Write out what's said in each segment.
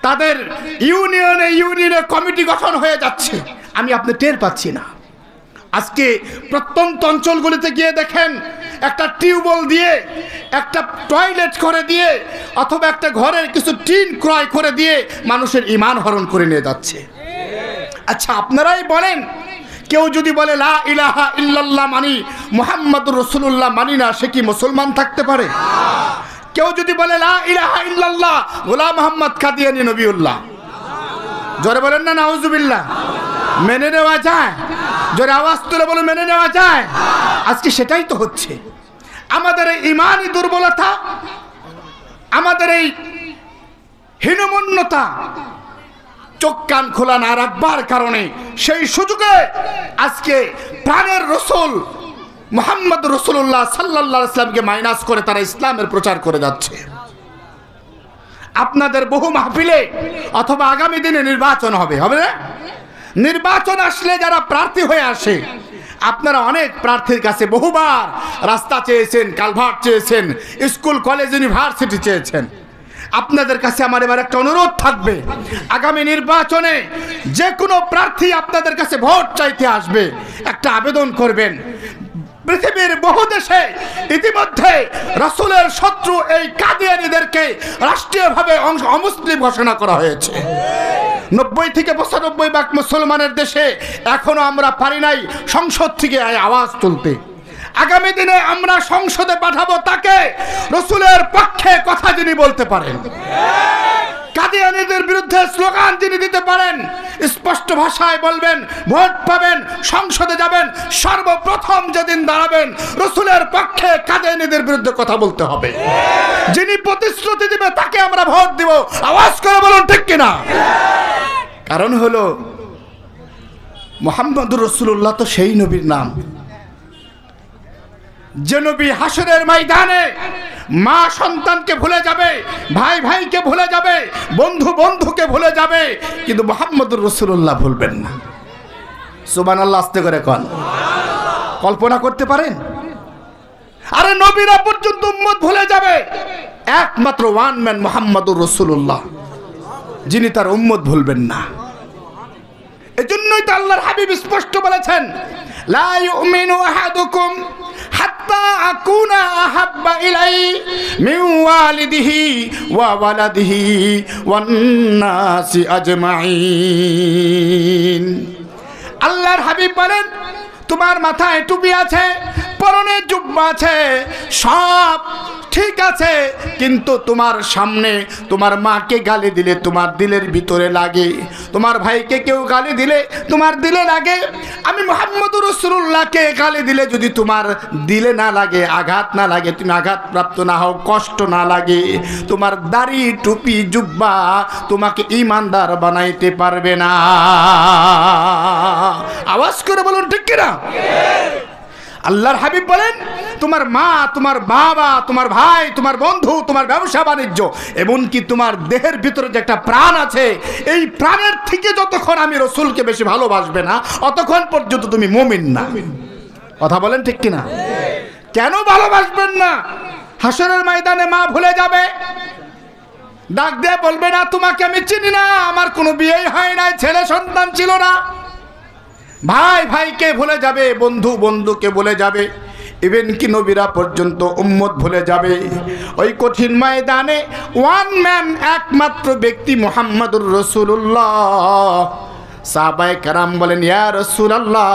তাদের ইউনিয়নে কমিটি গঠন হয়ে যাচ্ছে, আমি আপনি টের পাচ্ছি না। আজকে প্রত্যন্ত অঞ্চলগুলিতে গিয়ে দেখেন, একটা টিউবওয়েল দিয়ে, একটা টয়লেট করে দিয়ে, অথবা একটা ঘরের কিছু টিন ক্রয় করে দিয়ে মানুষের ঈমান হরণ করে নিয়ে যাচ্ছে। আচ্ছা, আপনারাই বলেন, কেউ যদি বলে লা ইলাহা ইল্লাল্লাহ মানি, মুহাম্মাদুর রাসূলুল্লাহ মানি না, সে কি মুসলমান থাকতে পারে? কেউ যদি বলে লা ইলাহা ইল্লাল্লাহ গোলাম মোহাম্মদ কাদিয়ানী নবিউল্লাহ, জোরে বলেন না নাউজুবিল্লাহ, মেনে নেওয়া যায়? জোরে আওয়াজ তুলে বলে মেনে নেওয়া যায়? আজকে সেটাই তো হচ্ছে। আমাদের এই ঈমানি দুর্বলতা, আমাদের এই হীনমন্যতা, চোখ কান খোলা না রাখবার কারণে সেই সুযোগে আজকে প্রাণের রসুল মুহাম্মদ রাসূলুল্লাহ সাল্লাল্লাহু আলাইহি ওয়াসাল্লামকে মাইনাস করে তারা ইসলামের প্রচার করে যাচ্ছে। আপনাদের বহু মাহফিলে অথবা আগামী দিনে নির্বাচন হবে না? নির্বাচন আসলে যারা প্রার্থী হয়ে আসে, আপনারা অনেক প্রার্থীর কাছে বহুবার রাস্তা চেয়েছেন, কালভার্ট চেয়েছেন, স্কুল কলেজ ইউনিভার্সিটি চেয়েছেন। আপনাদের কাছে আমার এবার একটা অনুরোধ থাকবে, আগামী নির্বাচনে যে কোনো প্রার্থী আপনাদের কাছে ভোট চাইতে আসবে, একটা আবেদন করবেন। পৃথিবীর বহু দেশে ইতিমধ্যে রাসূলের শত্রু এই কাদিয়ানীদেরকে রাষ্ট্রীয়ভাবে অমুসলিম ঘোষণা করা হয়েছে। 90 থেকে 95 মুসলমানের দেশে এখনো আমরা পারি নাই সংসদ থেকে আওয়াজ তুলতে। আগামী দিনে আমরা সংসদে পাঠাবো তাকে রাসূলের পক্ষে কথা যিনি বলতে পারেন, কাদিয়ানীদের বিরুদ্ধে স্লোগান যিনি দিতে পারেন, স্পষ্ট ভাষায় বলবেন, ভোট পাবেন, সংসদে যাবেন, সর্বপ্রথম যেদিন দাঁড়াবেন রাসূলের পক্ষে কাদিয়ানীদের বিরুদ্ধে কথা বলতে হবে। যিনি প্রতিশ্রুতি দিবে তাকে আমরা ভোট দিব। আওয়াজ করে বলুন ঠিক কিনা? কারণ হলো মুহাম্মদুর রাসূলুল্লাহ তো সেই নবীর নাম যে নবী হাসরের ময়দানে মা সন্তানকে ভুলে যাবে, ভাই ভাইকে ভুলে যাবে, বন্ধু বন্ধুকে ভুলে যাবে, কিন্তু মুহাম্মদুর রাসূলুল্লাহ ভুলবেন না। সুবহানাল্লাহ, আস্তে করে কোন কল্পনা করতে পারেন? আরে নবীরা পর্যন্ত উম্মত ভুলে যাবে, একমাত্র ওয়ান ম্যান মুহাম্মদুর রাসূলুল্লাহ যিনি তার উম্মত ভুলবেন না। এজন্যই তো আল্লাহর হাবিব স্পষ্ট বলেছেন, লা ইউমিনু আহাদুকুম হাত্তা আকুনা আহাব্বা ইলাইহি মিন ওয়ালিদিহি ওয়া ওয়ালাদিহি ওয়ান নাসি আজমাইন। আল্লাহর হাবিব বলেন, তোমার মাথায় টুপি আছে, পরনে জুব্বা আছে, সব ঠিক আছে, কিন্তু তোমার সামনে তোমার মাকে গালি দিলে তোমার দিলের ভিতরে লাগে, তোমার ভাইকে কেউ গালি দিলে তোমার দিলে লাগে, আমি মুহাম্মদুর রাসূলুল্লাহকে গালি দিলে যদি তোমার দিলে না লাগে, আঘাত না লাগে, তুমি আঘাতপ্রাপ্ত না হও, কষ্ট না লাগে, তোমার দাড়ি টুপি জুব্বা তোমাকে ঈমানদার বানাইতে পারবে না। আওয়াজ করে বলুন ঠিক কিনা? আল্লাহর হাবিব বলেন, তোমার মা, তোমার বাবা, তোমার ভাই, তোমার বন্ধু, তোমার ব্যবসা বাণিজ্য, এমনকি তোমার দেহের ভিতরে যে একটা প্রাণ আছে, এই প্রাণের থেকে যতক্ষণ আমি রাসূলকে বেশি ভালোবাসবে না, অতক্ষণ পর্যন্ত তুমি মুমিন না। কথা বলেন ঠিক কিনা? কেন ভালোবাসবেন না? হাসরের ময়দানে মা ভুলে যাবে, ডাক দিয়ে বলবে না তোমাকে আমি চিনি না, আমার কোনো বিয়েই হয় নাই, ছেলে সন্তান ছিল না। ভাই ভাইকে ভুলে যাবে, বন্ধু বন্ধুকে ভুলে যাবে, ইভেন কি নবীরা পর্যন্ত উম্মত ভুলে যাবে। ওই কঠিন ময়দানে ওয়ান ম্যান, একমাত্র ব্যক্তি মুহাম্মদুর রাসূলুল্লাহ। সাহাবায়ে কেরাম বলেন, ইয়া রাসূলুল্লাহ,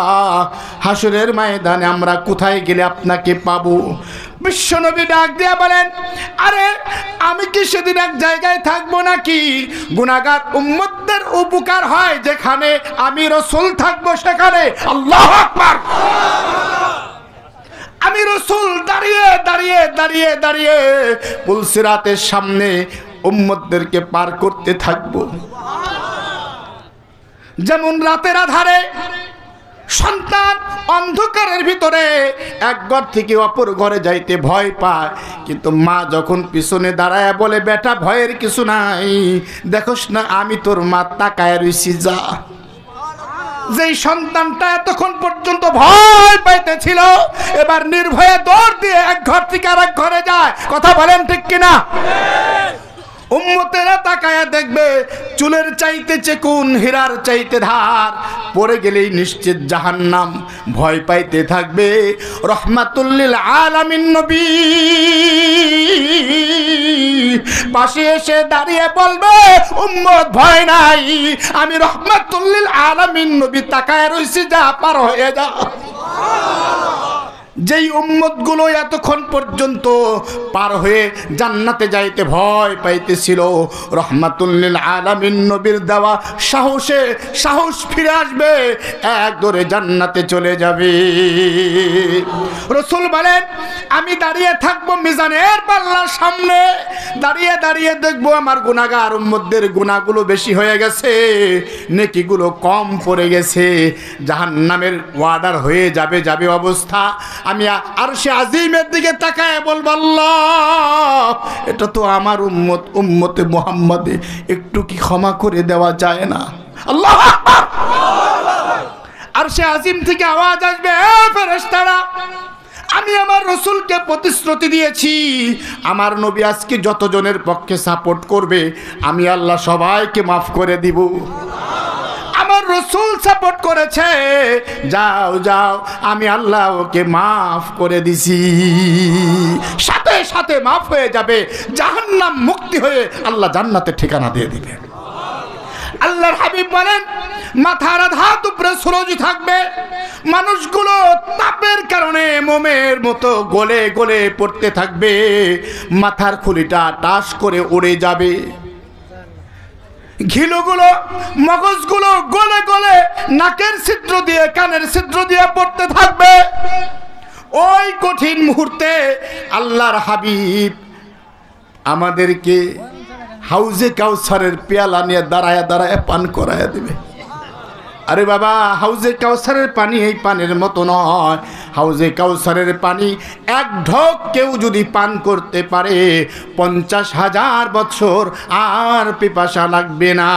হাসরের ময়দানে আমরা কোথায় গেলে আপনাকে পাবো? বিশ্বনবী ডাক দিয়া বলেন, আরে আমি কি সেদিন এক জায়গায় থাকবো নাকি? গুনাহগার উম্মতদের উপকার হয় যেখানে আমি রাসূল থাকবো সেখানে। আল্লাহু আকবার। আমি রাসূল দাঁড়িয়ে দাঁড়িয়ে দাঁড়িয়ে দাঁড়িয়ে পুলসিরাতের সামনে উম্মতদেরকে পার করতে থাকবো। যেমন রাতের আধারে সন্তান অন্ধকারের ভিতরে এক ঘর থেকে অপর ঘরে যাইতে ভয় পায়, কিন্তু মা যখন পিছনে দাঁড়ায় বলে, বেটা ভয়ের কিছু নাই, দেখোস না আমি তোর মা, তাকায় রইছি যা। যেই সন্তানটা এতক্ষণ পর্যন্ত ভয় পাইতেছিল, এবার নির্ভয়ে দৌড় দিয়ে এক ঘর থেকে আরেক ঘরে যায়। কথা বলেন ঠিক কিনা? উম্মতেরা তাকায়া দেখবে চুলের চাইতে চেকুন, হীরার চাইতে ধার, পড়ে গেলেই নিশ্চিত জাহান্নাম, ভয় পাইতে থাকবে। রহমাতুল লিল আলামিন নবী পাশে এসে দাঁড়িয়ে বলবে, উম্মত ভয় নাই, আমি রহমাতুল লিল আলামিন নবী তাকায় রইছি, যা পার হয়ে যা। যেই উম্মতগুলো এতক্ষণ পর্যন্ত পার হয়ে জান্নাতে যাইতে ভয় পাইতেছিল, রহমাতুল লিল আলামিন নবীর দেওয়া সাহস ফিরে আসবে, এক দৌড়ে জান্নাতে চলে যাবে। রাসূল বলেন, আমি দাঁড়িয়ে থাকবো মিজানের পাল্লার সামনে, দাঁড়িয়ে দাঁড়িয়ে দেখবো আমার গুনাহগার উম্মতদের গুনাহগুলো বেশি হয়ে গেছে, নেকিগুলো কম পড়ে গেছে। জাহান্নামের ওয়ার্ডার হয়ে যাবে অবস্থা। আমি আরশে আজিমের দিকে তাকায় বলবো, আল্লাহ, এটা তো আমার উম্মতে মুহাম্মাদে, একটু কি ক্ষমা করে দেওয়া যায় না? আল্লাহু আকবার। আরশে আজিম থেকে আওয়াজ আসবে, এ ফেরেশতারা, আমি আমার রাসূলকে প্রতিশ্রুতি দিয়েছি, আমার নবী আজকে যতজনের পক্ষে সাপোর্ট করবে আমি আল্লাহ সবাইকে মাফ করে দিব। আমার রাসূল সাপোর্ট করেছে, যাও যাও, আমি আল্লাহ ওকে মাফ করে দিছি। সাথে সাথে মাফ হয়ে যাবে, জাহান্নাম মুক্তি হয়ে আল্লাহ জান্নাতে ঠিকানা দিয়ে দিবে। আল্লাহর হাবিব বলেন, মাথার আধাত উপরে সূরজ থাকবে, মানুষগুলো তাপের কারণে মোমের মতো গলে গলে পড়তে থাকবে, মাথার খুলিটা টাস করে উড়ে যাবে, ঘিলুগুলো মগজগুলো গলে গলে নাকের ছিদ্র দিয়ে কানের ছিদ্র দিয়ে পড়তে থাকবে। ওই কঠিন মুহূর্তে আল্লাহর হাবিব আমাদেরকে হাউজে কাউসারের পেয়ালা নিয়ে দাঁড়ায় দাঁড়ায় পান করায় দেবে। আরে বাবা, হাউজে কাউসারের পানি এই পানির মতো নয়। হাউজে কাউসারের পানি এক ঢোক কেউ যদি পান করতে পারে 50,000 বছর আর পিপাসা লাগবে না।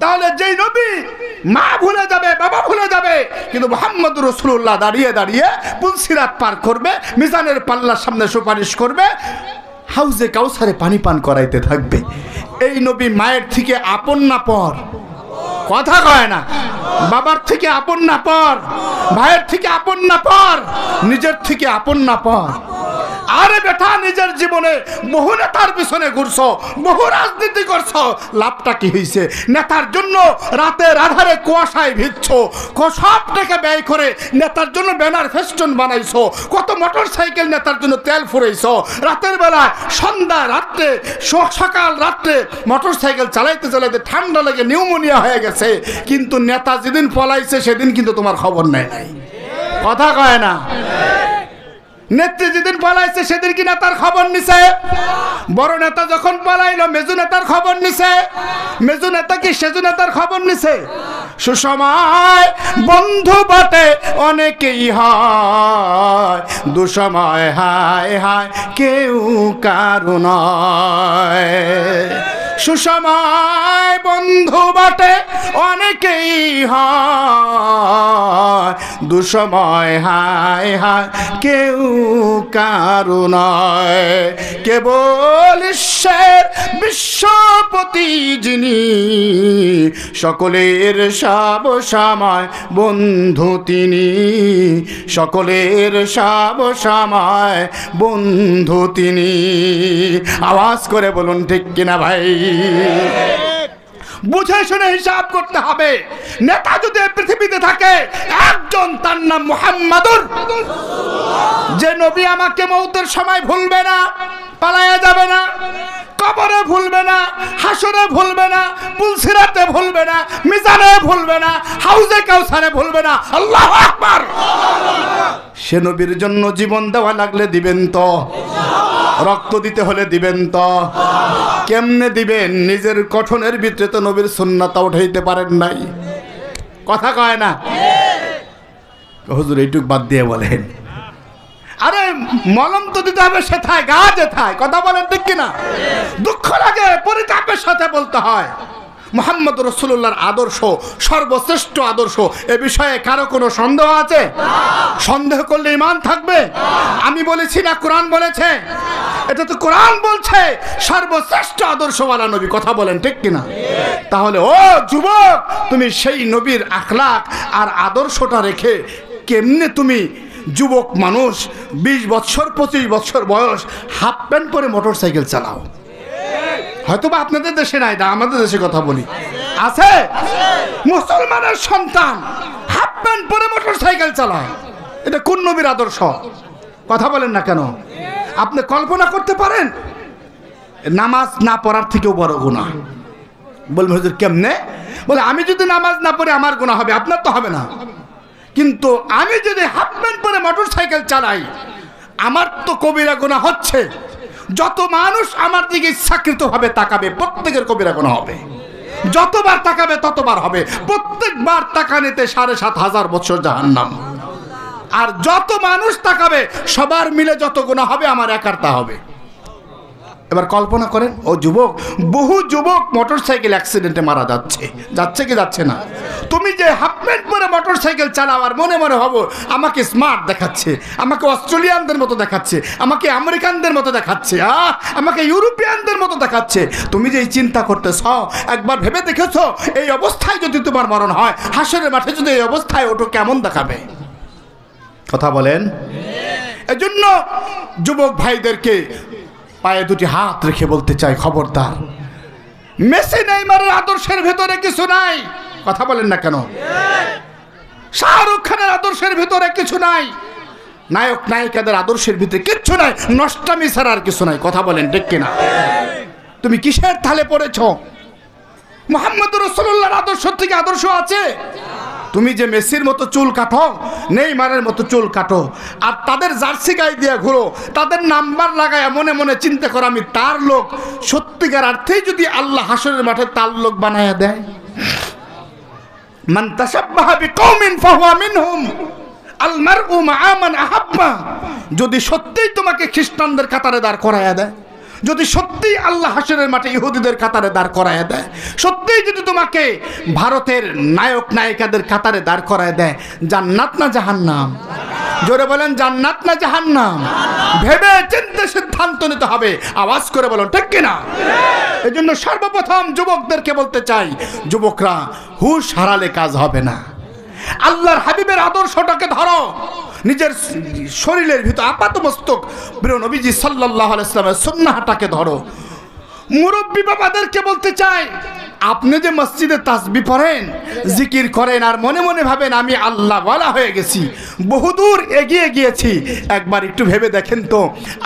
তাহলে যেই নবী মা ভুলে যাবে, বাবা ভুলে যাবে, কিন্তু মুহাম্মদুর রাসূলুল্লাহ দাঁড়িয়ে দাঁড়িয়ে পুলসিরাত পার করবে, মিজানের পাল্লার সামনে সুপারিশ করবে, হাউজে কাউসারে পানি পান করাইতে থাকবে। এই নবী মায়ের থেকে আপন না পর? কথা কয় না। বাবার থেকে আপন না পর? ভাইয়ের থেকে আপন না পর? নিজের থেকে আপন না পর? আরে বেটা, নিজের জীবনে বহু নেতার পিছনে ঘুরছো, বহু রাজনীতি করছো, লাভটা কি হয়েছে? নেতার জন্য রাতের আধারে কুয়াশায় ভিজছো, সব টাকা ব্যয় করে নেতার জন্য ব্যানার ফেস্টুন বানাইছো, কত মোটর সাইকেল নেতার জন্য তেল ফুরাইছো, রাতের বেলা সন্ধ্যা রাত্রে সকাল রাত্রে মোটর সাইকেল চালাইতে চালাইতে ঠান্ডা লেগে নিউমোনিয়া হয়ে গেছে, কিন্তু নেতা যেদিন পলাইছে সেদিন কিন্তু তোমার খবর নেয় নাই। কথা কয় না। নেত্রী যেদিন পালাইছে সেদিন কি নেতার খবর নিছে? বড় নেতা যখন পালাইলো মেজু নেতার খবর নিছে? মেজু নেতা কি সেজু নেতার খবর নিছে? সুসময় বন্ধু বাটে অনেকেই হয়, দুসময় হায় হায় কেউ কারো নয়। সুসময় বন্ধু বাটে অনেকেই হয়, দুসময় হায় হায় কেউ কারো নয়। কেবল ঈশ্বর বিশ্বপতি যিনি, সকলের সব সময় বন্ধু তিনি, সকলের সব সময় বন্ধু তিনি। আওয়াজ করে বলুন ঠিক কিনা ভাই? বুঝে শুনে হিসাব করতে হবে। নেতা যদি পৃথিবীতে থাকে একজন, তার নাম মুহাম্মাদুর। যে নবী আমাকে মৌতের সময় ভুলবে না, পালায়া যাবে না, কবরে ভুলবে না, হাসরে ভুলবে না, পুলসিরাতে ভুলবে না, মিজানে ভুলবে না, হাউজে কাউসারে ভুলবে না। আল্লাহু আকবার। সে নবীর জন্য জীবন দেওয়া লাগলে দিবেন তো? রক্ত দিতে হলে দিবেন তো? কেমনে দিবেন? নিজের গঠনের ভিতরে তো নবীর সুন্নাতটা উঠাইতে পারেন নাই। কথা কয় না। হুজুর এইটুক বাদ দিয়ে বলেন, আরে মলম তো দিতে হবে সেথায়, গা যেথায়। কথা বলেন ঠিক কিনা? দুঃখ লাগে, পরিতাপের সাথে বলতে হয়। মুহাম্মদ রাসূলুল্লাহর আদর্শ সর্বশ্রেষ্ঠ আদর্শ, এ বিষয়ে কারো কোনো সন্দেহ আছে? সন্দেহ করলে ঈমান থাকবে? আমি বলেছি না কোরআন বলেছে? এটা তো কোরআন বলছে সর্বশ্রেষ্ঠ আদর্শওয়ালা নবী। কথা বলেন ঠিক কিনা? তাহলে ও যুবক, তুমি সেই নবীর আখলাক আর আদর্শটা রেখে কেমনে তুমি যুবক মানুষ 20 বছর 25 বছর বয়স হাফ প্যান্ট পরে মোটর সাইকেল চালাও? হয়তো বা আপনাদের দেশে নাই, না আমাদের দেশে কথা বলি, আছে? মুসলমানের সন্তান হাফ প্যান্ট পরে মোটর সাইকেল চালায়, এটা কোন নবীর আদর্শ? কথা বলেন না কেন? আপনি কল্পনা করতে পারেন? নামাজ না পড়ার থেকেও বড় গুনাহ। বলবেন হুজুর কেমনে? বলে আমি যদি নামাজ না পড়ে আমার গুনাহ হবে, আপনার তো হবে না, কিন্তু আমি যদি হাফ প্যান্ট পরে মোটর সাইকেল চালাই আমার তো কবিরা গুনাহ হচ্ছে। যত মানুষ আমার দিকে ইচ্ছাকৃতভাবে তাকাবে প্রত্যেকের কবিরা গুনাহ হবে। যতবার তাকাবে ততবার হবে, প্রত্যেকবার তাকানিতে ৭,৫০০ বছর জাহান্নাম। আর যত মানুষ তাকাবে সবার মিলে যত গুনাহ হবে আমার একার তা হবে। এবার কল্পনা করেন, ও যুবক, বহু যুবক মোটরসাইকেল অ্যাক্সিডেন্টে মারা যাচ্ছে, যাচ্ছে কি যাচ্ছে না? তুমি যে হাফ প্যান্ট পরে মোটরসাইকেল চালাও আর মনে মনে ভাবো আমাকে স্মার্ট দেখাচ্ছে, আমাকে অস্ট্রেলিয়ানদের মতো দেখাচ্ছে, আমাকে আমেরিকানদের মতো দেখাচ্ছে, আমাকে ইউরোপিয়ানদের মতো দেখাচ্ছে, তুমি যে এই চিন্তা করতেছ একবার ভেবে দেখেছো এই অবস্থায় যদি তোমার মরণ হয়, হাসরের মাঠে যদি এই অবস্থায় ওঠো কেমন দেখাবে? কথা বলেন। এজন্য যুবক ভাইদেরকে পায়ে দুটি হাত রেখে বলতে চাই, খবরদার, মেসি নেইমারের আদর্শের ভেতরে কিছু নাই। কথা বলেন না কেন? শাহরুখ খানের আদর্শের ভেতরে কিছু নাই, নায়ক নায়িকাদের আদর্শের ভিতরে কিচ্ছু নাই, নষ্টামি ছাড়া আর কিছু নাই। কথা বলেন ঠিক কিনা? তুমি কিসের থালে পড়েছ? মুহাম্মদ রাসূলুল্লাহর আদর্শ থেকে আদর্শ আছে। তুমি যে মেসির মতো চুল কাটো, নেইমারের মতো চুল কাটো, আর তাদের জার্সি গায়ে দিয়ে ঘুরো, তাদের নাম্বার লাগায় মনে মনে চিন্তা করো আমি তার লোক, সত্যিকার অর্থেই যদি আল্লাহ হাসরের মাঠে তার লোক বানায়া দেয়, মান তাশাব্বাহা বিকওমিন ফাহুয়া মিনহুম, আল মারউ মাআ মান আহাব্বা, যদি সত্যিই তোমাকে খ্রিস্টানদের কাতারে দাঁড় করায়া দেয়, যদি সত্যিই আল্লাহ হাসরের মাঠে ইহুদিদের কাতারে দাঁড় করায় দেয়, সত্যিই যদি তোমাকে ভারতের নায়ক নায়িকাদের কাতারে দাঁড় করায় দেয়, জান্নাত না জাহান্নাম? জোরে বলেন, জান্নাত না জাহান্নাম? ভেবে চিন্তে সিদ্ধান্ত নিতে হবে। আওয়াজ করে বলুন ঠিক কিনা? এই জন্য সর্বপ্রথম যুবকদেরকে বলতে চাই, যুবকরা হুঁশ হারালে কাজ হবে না। আল্লাহর হাবিবের আদর্শটাকে ধরো, নিজের শরীরের ভিতর আপাত মস্তক প্রিয় নবীজি সাল্লাল্লাহু আলাইহি ওয়াসাল্লামের সুন্নাহটাকে ধরো। মুরব্বী বাবাদেরকে বলতে চাই, আপনি যে মসজিদে তাসবিহ পড়েন, জিকির করেন, আর মনে মনে ভাবেন আমি আল্লাহ ওয়ালা হয়ে গেছি, বহুদূর এগিয়ে গিয়েছি, একবার একটু ভেবে দেখেন তো,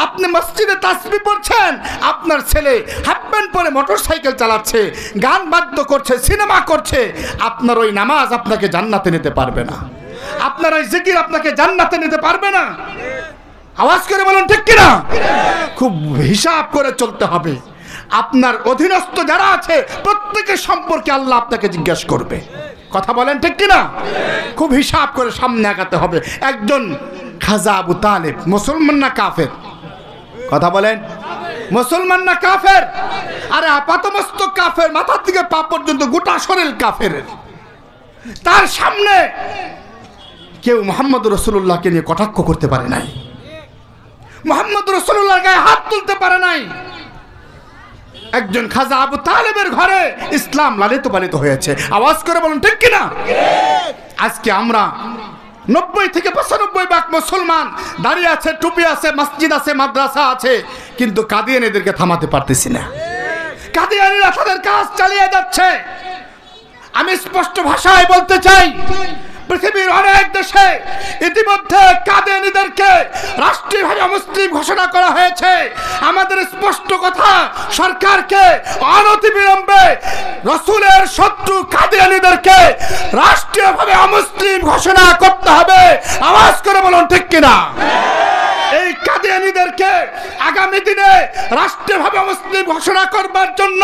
আপনি মসজিদে তাসবিহ পড়ছেন, আপনার ছেলে হাফ প্যান্ট পরে মোটরসাইকেল চালাচ্ছে, গান বাদ্য করছে, সিনেমা করছে, আপনার ওই নামাজ আপনাকে জান্নাতে নিতে পারবে না, আপনার ওই জিকির আপনাকে জান্নাতে নিতে পারবে না। আওয়াজ করে বলুন ঠিক কিনা? খুব হিসাব করে চলতে হবে। আপনার অধীনস্থ যারা আছে প্রত্যেকের সম্পর্কে আল্লাহ আপনাকে জিজ্ঞাসা করবে। কথা বলেন ঠিক কিনা? খুব হিসাব করে সামনে আগাতে হবে। একজন খাজা আবু তালেব মুসলমান না কাফের? কথা বলেন, মুসলমান না কাফের? আরে আপাতমস্তক কাফের, মাথার থেকে পা পর্যন্ত গোটা শরীর কাফের। তার সামনে কেউ মুহাম্মদ রাসূলুল্লাহকে নিয়ে কটাক্ষ করতে পারে নাই, মুহাম্মদ রাসূলুল্লাহর গায়ে হাত তুলতে পারে নাই। একজন খাজা আবু তালেবের ঘরে ইসলাম লালিত পালিত হয়েছে। আওয়াজ করে বলুন ঠিক কিনা? আজকে আমরা 90 থেকে 95% মুসলমান দাঁড়িয়ে আছে, টুপি আছে, মসজিদ আছে, মাদ্রাসা আছে, কিন্তু কাদিয়ানীদেরকে থামাতে পারতেছি না। কাদিয়ানীরা তাদের কাজ চালিয়ে যাচ্ছে। আমি স্পষ্ট ভাষায় বলতে চাই, পৃথিবীর অনেক দেশে ইতিমধ্যে কাদিয়ানীদেরকে রাষ্ট্রীয়ভাবে মুসলিম ঘোষণা করা হয়েছে। আমাদের স্পষ্ট কথা, সরকারকে অনতিবিলম্বে রাসূলের শত্রু কাদিয়ানীদেরকে রাষ্ট্রীয়ভাবে অমুসলিম ঘোষণা করতে হবে। আওয়াজ করে বলুন ঠিক কিনা? এই কাদিয়ানীদেরকে আগামী দিনে রাষ্ট্রীয়ভাবে মুসলিম ঘোষণা করবার জন্য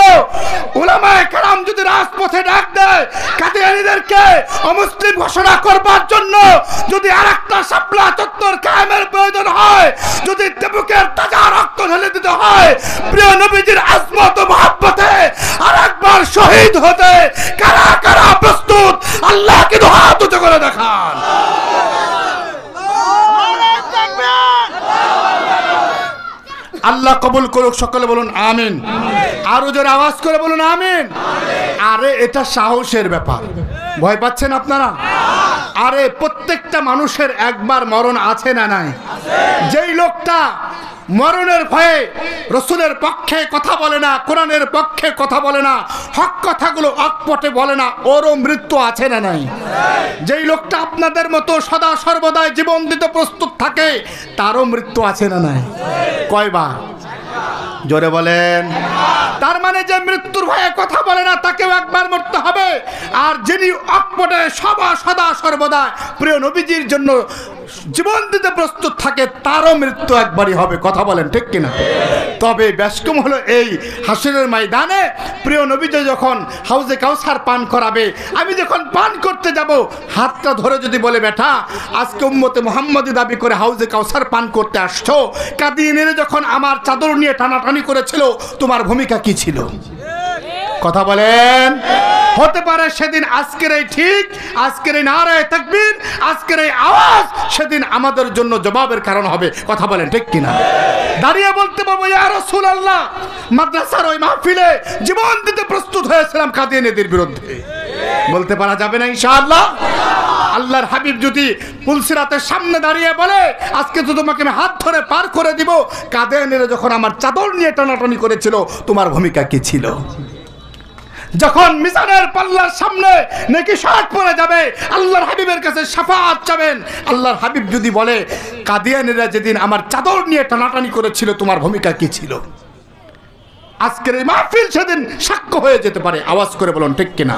উলামায়ে কেরাম যদি রাজপথে ডাক দেয়, কাদিয়ানীদেরকে অমুসলিম ঘোষণা করবার জন্য যদি আরেকটা শাপলা চত্বর কায়েমের প্রয়োজন হয়, যদি বুকের তাজা রক্ত ঢেলে দিতে হয়, প্রিয় নবীজির আজমত ও মহব্বতে আরেকবার শহীদ হতে নাকি হাত উঁচু করে দেখান। আল্লাহ কবুল করুক, সকলে বলুন আমিন। আরো জোরে আওয়াজ করে বলুন আমিন। আরে এটা সাহসের ব্যাপার, ভয় পাচ্ছেন আপনারা? আরে প্রত্যেকটা মানুষের একবার মরণ আছে না নাই? যেই লোকটা মরণের ভয়ে রসুলের পক্ষে কথা বলে না, কোরআনের পক্ষে কথা বলে না, হক কথাগুলো অকপটে বলে না, ওরও মৃত্যু আছে না নাই? যেই লোকটা আপনাদের মতো সদা সর্বদাই জীবন দিতে প্রস্তুত থাকে, তারও মৃত্যু আছে না নাই? কয়বার? জোরে বলেন। তার মানে যে মৃত্যুর ভয়ে কথা বলে না তাকেও একবার মরতে হবে, আর যিনি অকপটে সদা সর্বদা প্রিয় নবীজির জন্য জীবন দিতে প্রস্তুত থাকে, তারও মৃত্যু একবারই হবে। কথা বলেন ঠিক কিনা? তবে ব্যস্কম হলো এই হাসরের ময়দানে প্রিয় নবীজি যখন হাউজে কাউসার পান করাবে, আমি যখন পান করতে যাব, হাতটা ধরে যদি বলে, বেটা আজকে উম্মতে মুহাম্মদী দাবি করে হাউজে কাউসার পান করতে আসছো, কাদিয়ানীরা যখন আমার চাদর নিয়ে টানাটানি করেছিল, তোমার ভূমিকা কি ছিল? কথা বলেন। হতে পারে সেদিন আজকের এই ঠিক, আজকের এই নারায়ে তাকবীর, আজকের এই আওয়াজ সেদিন আমাদের জন্য জবাবের কারণ হবে। কথা বলেন ঠিক কিনা? দাঁড়িয়ে বলতে পারবো, ইয়া রাসূলুল্লাহ, মাদ্রাসার ওই মাহফিলে জীবন দিতে প্রস্তুত হয়েছিলাম কাদিয়ানীদের বিরুদ্ধে। বলতে পারা যাবে না ইনশাআল্লাহ? আল্লাহর হাবিব যদি পুলসিরাতের সামনে দাঁড়িয়ে বলে, আজকে তো তোমাকে আমি হাত ধরে পার করে দিব, কাদিয়ানীরা যখন আমার চাদর নিয়ে টানাটানি করেছিল, তোমার ভূমিকা কি ছিল? যখন মিজানের পাল্লার সামনে নেকি শার্ট পরে যাবে, আল্লাহর হাবিবের কাছে শাফাআত চাবেন, আল্লাহর হাবিব যদি বলে, কাদিয়ানীরা যেদিন আমার চাদর নিয়ে টানাটানি করেছিল, তোমার ভূমিকা কি ছিল? আজকের এই মাহফিল সেদিন সাক্ষ্য হয়ে যেতে পারে। আওয়াজ করে বলুন ঠিক কিনা?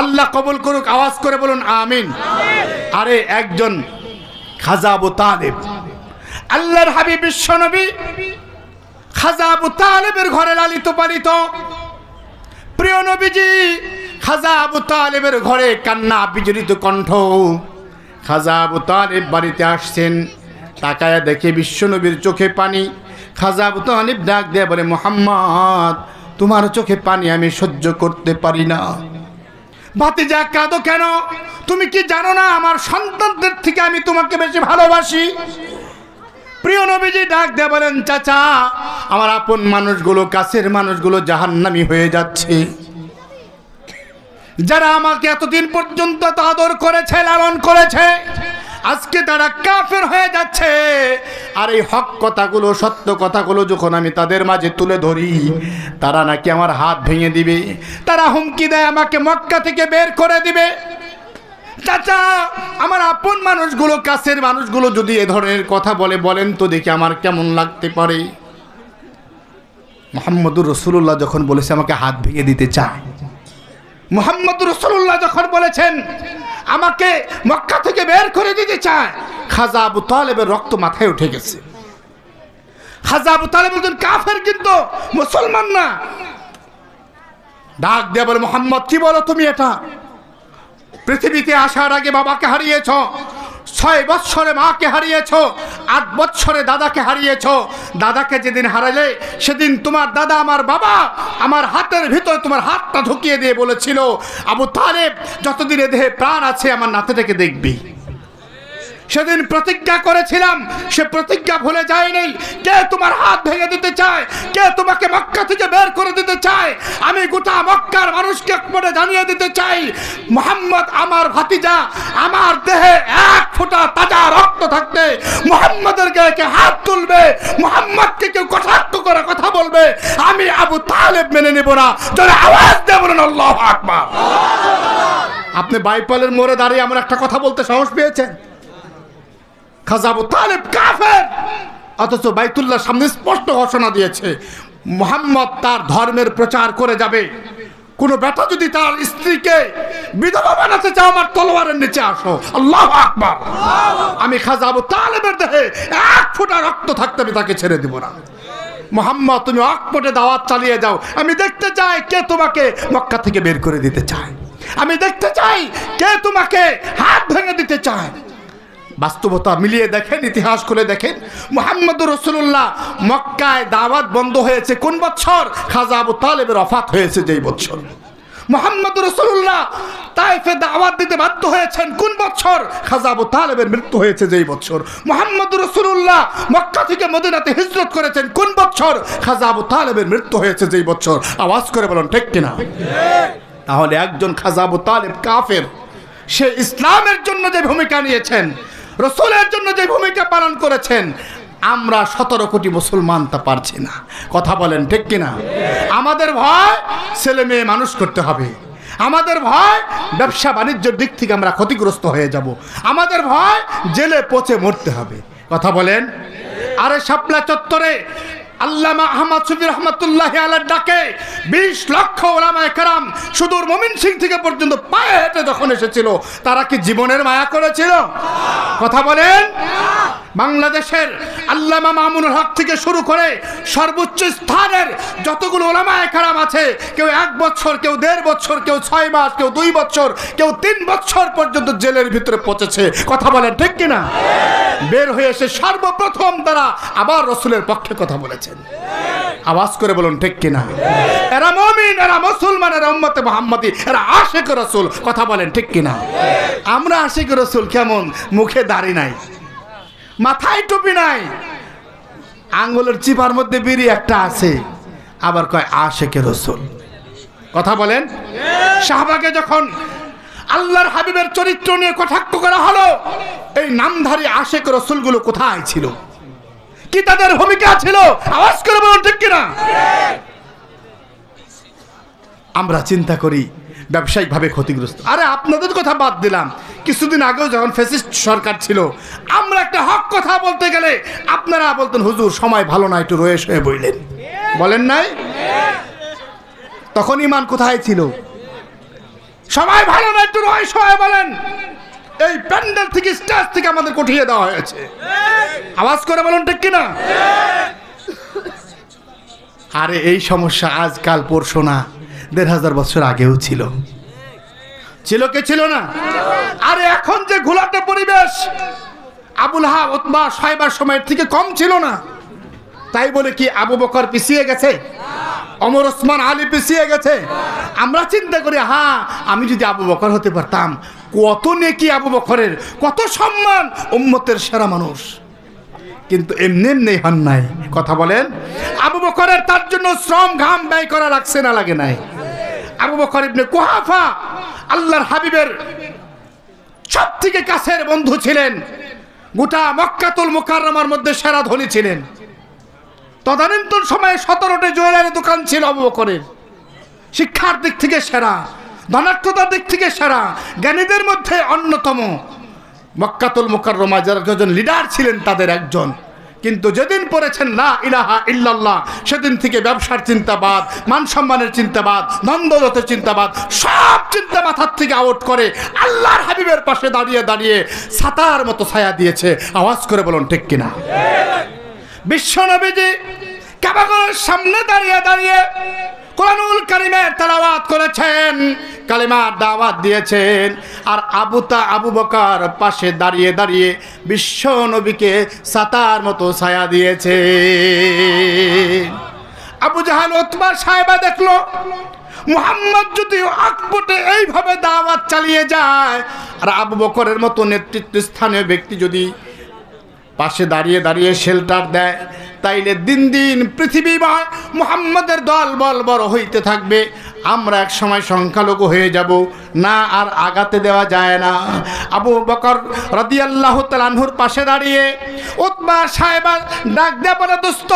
আল্লাহ কবুল করুক, আওয়াজ করে বলুন আমিন। আরে একজন খাজা আবু তালেব, আল্লাহর হাবিব বিশ্বনবী খাজা আবু তালেবের ঘরে লালিত পালিত। প্রিয় নবীজি খাজা আবু তালেবের ঘরে কান্না বিজড়িত কণ্ঠ। খাজা আবু তালেব বাড়িতে আসছেন, তাকায়া দেখে বিশ্বনবীর চোখে পানি। খাজা আবু তালেব ডাক দিয়ে বলে, মুহাম্মদ, তোমার চোখে পানি আমি সহ্য করতে পারি না। ভাতিজা কাঁদো কেন? তুমি কি জানো না আমার সন্তানদের থেকে আমি তোমাকে বেশি ভালোবাসি? প্রিয় নবীজি ডাক দিয়ে বলেন, চাচা, আমার আপন মানুষগুলো, কাছের মানুষগুলো জাহান্নামী হয়ে যাচ্ছে। যারা আমাকে এতদিন পর্যন্ত আদর করেছে, লালন করেছে, আজকে তারা কাফের হয়ে যাচ্ছে। আর এই হক কথাগুলো, সত্য কথাগুলো যখন আমি তাদের মাঝে তুলে ধরি, তারা নাকি আমার হাত ভেঙে দিবে, তারা হুমকি দেয় আমাকে মক্কা থেকে বের করে দিবে। চাচা, আমার আপন মানুষগুলো, কাছের মানুষগুলো যদি এ ধরনের কথা বলে, বলেন তো দেখি আমার কেমন লাগতে পারে। মুহাম্মদুর রাসূলুল্লাহ যখন বলেছে আমাকে হাত ভেঙে দিতে চায়, মুহাম্মদুর রাসূলুল্লাহ যখন বলেছেন আমাকে মক্কা থেকে বের করে দিতে চায়, খাজা আবু তালেবের রক্ত মাথায় উঠে গেছে। খাজা আবু তালেব বলছেন, কাফের কিন্তু মুসলমান না। ডাক দিয়ে বলে, মুহাম্মদ, কি বলো তুমি এটা? পৃথিবীতে আসার আগে বাবাকে হারিয়েছ, 6 বৎসরে মাকে হারিয়েছ, 8 বৎসরে দাদাকে হারিয়েছ। দাদাকে যেদিন হারালে সেদিন তোমার দাদা, আমার বাবা, আমার হাতের ভিতরে তোমার হাতটা ঢুকিয়ে দিয়ে বলেছিল, আবু তালেব, যতদিন এ দেহে প্রাণ আছে আমার নাতিটাকে দেখবি। সেদিন প্রতিজ্ঞা করেছিলাম, সে প্রতিজ্ঞা ভুলে যায়নি। কে তোমার হাত ভেঙে দিতে চায়? কে তোমাকে মক্কা থেকে বের করে দিতে চায়? আমি গোটা মক্কার মানুষকে একবারে জানিয়ে দিতে চাই, মুহাম্মদ আমার ভাতিজা, আমার দেহে 1 ফোঁটা তাজা রক্ত থাকতে মুহাম্মদের গায়ে হাত তুলবে, মুহাম্মদকে কেউ কটাক্ষ করে কথা বলবে, আমি আবু তালেব মেনে নেব না। যারা আওয়াজ দিয়ে বলুন আল্লাহু আকবার। আপনি বাইপালের মোড়ে দাঁড়িয়ে আমার একটা কথা বলতে সাহস পেয়েছেন? খাজা আবু তালেব কাফের, অথচ বাইতুল্লাহর সামনে স্পষ্ট ঘোষণা দিয়েছে মুহাম্মদ তার ধর্মের প্রচার করে যাবে। কোন বেটা যদি তার স্ত্রীকে বিধবা বানাতে চাও, আমার তলোয়ারের নিচে আসো। আল্লাহু আকবার। আমি খাজা আবু তালেবের দেহে 1 ফোঁটা রক্ত থাকতে আমি তাকে ছেড়ে দিব না। মুহাম্মদ, তুমি অকপটে দাওয়াত চালিয়ে যাও। আমি দেখতে চাই কে তোমাকে মক্কা থেকে বের করে দিতে চায়। আমি দেখতে চাই কে তোমাকে হাত ভেঙে দিতে চায়। বাস্তবতা মিলিয়ে দেখেন, ইতিহাস খুলে দেখেন, মুহাম্মদুর রাসূলুল্লাহ মক্কায় দাওয়াত বন্ধ হয়েছে কোন বছর? খাজা আবু তালেবের ওফাত হয়েছে যেই বছর। মুহাম্মদ রাসূলুল্লাহ তায়েফে দাওয়াত দিতে বাধ্য হয়েছেন কোন বছর? খাজা আবু তালেবের মৃত্যু হয়েছে যেই বছর। মুহাম্মদ রাসূলুল্লাহ মক্কা থেকে মদিনাতে হিজরত করেছেন কোন বছর? খাজা আবু তালেবের মৃত্যু হয়েছে যেই বছর। আওয়াজ করে বলুন ঠিক কিনা? তাহলে একজন খাজা আবু তালেব কাফের, সে ইসলামের জন্য যে ভূমিকা নিয়েছেন, রাসূলের জন্য যে ভূমিকা পালন করেছেন, আমরা 17 কোটি মুসলমান তা পারছি না। কথা বলেন ঠিক কিনা? আমাদের ভয় ছেলে মেয়ে মানুষ করতে হবে, আমাদের ভয় ব্যবসা বাণিজ্যের দিক থেকে আমরা ক্ষতিগ্রস্ত হয়ে যাব, আমাদের ভয় জেলে পচে মরতে হবে। কথা বলেন। আরে শাপলা চত্বরে আল্লামা আহমদ শফি রহমতুল্লাহি আলাইহির ডাকে 20 লক্ষ ওলামায়ে কেরাম সুদূর ময়মনসিংহ থেকে পর্যন্ত পায়ে হেঁটে যখন এসেছিল, তারা কি জীবনের মায়া করেছিল? কথা বলেন। বাংলাদেশের আল্লামা মামুনুল হক থেকে শুরু করে সর্বোচ্চ স্থানের যতগুলো ওলামায়ে কেরাম আছে, কেউ 1 বছর, কেউ 1.5 বছর, কেউ 6 মাস, কেউ 2 বছর, কেউ 3 বছর পর্যন্ত জেলের ভিতরে পচেছে। কথা বলেন ঠিক কিনা? বের হয়ে এসে সর্বপ্রথম তারা আবার রাসূলের পক্ষে কথা বলেছেন। আওয়াজ করে বলুন ঠিক কিনা? এরা মুমিন, এরা মুসলমান, এরা উম্মতে মুহাম্মাদি, এরা আশিক রাসূল। কথা বলেন ঠিক কিনা? আমরা আশিক রাসূল কেমন? মুখে দাড়ি নাই, মাথায় টুপি নাই, আঙ্গুলের চিপার মধ্যে বিড়ি একটা আছে, আবার কয় আশিক রাসূল। কথা বলেন। সাহাবাকে যখন আল্লাহর হাবিবের চরিত্র নিয়ে কটাক্ষ করা হলো, এই নামধারী আশিক রাসূলগুলো কোথায় ছিল? কি তাদের ভূমিকা ছিল? আওয়াজ করে বলুন ঠিক কিনা? আমরা চিন্তা করি ব্যবসায়িকভাবে ক্ষতিগ্রস্ত। আরে আপনাদের কথা বাদ দিলাম, কিছুদিন আগেও যখন ফ্যাসিস্ট সরকার ছিল, আমরা একটা হক কথা বলতে গেলে আপনারা বলতেন হুজুর সময় ভালো না, একটু রয়ে শুয়ে বইলেন, বলেন নাই? তখন ঈমান কোথায় ছিল? সময় ভালো না, একটু রয়ে শুয়ে বলেন। এই প্যান্ডেল থেকে, স্টেজ থেকে আমাদের উঠিয়ে দেওয়া হয়েছে। আওয়াজ করে বলুন ঠিক কিনা? আরে এই সমস্যা আজকাল পরশু না, 1500 বছর আগেও ছিল। ছিল কি ছিল না? আরে এখন যে ঘোলাটে পরিবেশ, আবু লাহাব, উতবা, সাইবার সময়ের থেকে কম ছিল না। তাই বলে কি আবু বকর পিছিয়ে গেছে? ওমর, ওসমান, আলী পিছিয়ে গেছে? আমরা চিন্তা করি হ্যাঁ, আমি যদি আবু বকর হতে পারতাম, কত নেকি আবু বকরের, কত সম্মান, উম্মতের সেরা মানুষ। কিন্তু এমনি এমনি হন নাই। কথা বলেন। আবু বকরের তার জন্য শ্রম ঘাম ব্যয় করা লাগছে না লাগে নাই? আবু বকর ইবনে কুহাফা আল্লাহর হাবিবের সবথেকে কাছের বন্ধু ছিলেন, গোটা মক্কাতুল মুকাররমার মধ্যে সেরা ধনী ছিলেন। তদানীন্তন সময়ে 17টি জুয়েলারি দোকান ছিল আবু বকরের। শিক্ষার দিক থেকে সেরা, ধনাত্মতার দিক থেকে সেরা, জ্ঞানীদের মধ্যে অন্যতম। মক্কাতুল মুকাররমা যারা যজন লিডার ছিলেন তাদের একজন। কিন্তু যেদিন পড়েছেন লা ইলাহা ইল্লাল্লাহ, সেদিন থেকে ব্যবসার চিন্তাবাদ, মান সম্মানের চিন্তাবাদ, দ্বন্দ্বলতের চিন্তাবাদ, সব চিন্তা মাথার থেকে আউট করে আল্লাহর হাবিবের পাশে দাঁড়িয়ে দাঁড়িয়ে ছাতার মতো ছায়া দিয়েছে। আওয়াজ করে বলুন ঠিক কিনা? বিশ্ব নবীজি কাবাগরের সামনে দাঁড়িয়ে দাঁড়িয়ে কোরআনুল কারীমের তেলাওয়াত করেছেন, কালিমার দাওয়াত দিয়েছেন। আর আবু বকর পাশে দাঁড়িয়ে দাঁড়িয়ে বিশ্ব নবীকে ছাতার মতো ছায়া দিয়েছে। আবু জাহাল, উতবা, সাইবা দেখলো মুহাম্মদ যদি আকপটে এইভাবে দাওয়াত চালিয়ে যায়, আর আবু বকরের মতো নেতৃত্ব স্থানীয় ব্যক্তি যদি পাশে দাঁড়িয়ে দাঁড়িয়ে শেল্টার দেয়, তাইলে দিন দিন পৃথিবীময় মুহাম্মদের দল বল বড় হইতে থাকবে। আমরা এক সময় সংখ্যালঘু হয়ে যাব না, আর আগাতে দেওয়া যায় না। আবু বকর রাদিয়াল্লাহু তাআলা আনহুর পাশে দাঁড়িয়ে উতবা, সাইবা ডাক দেয়া বলে, দোস্ত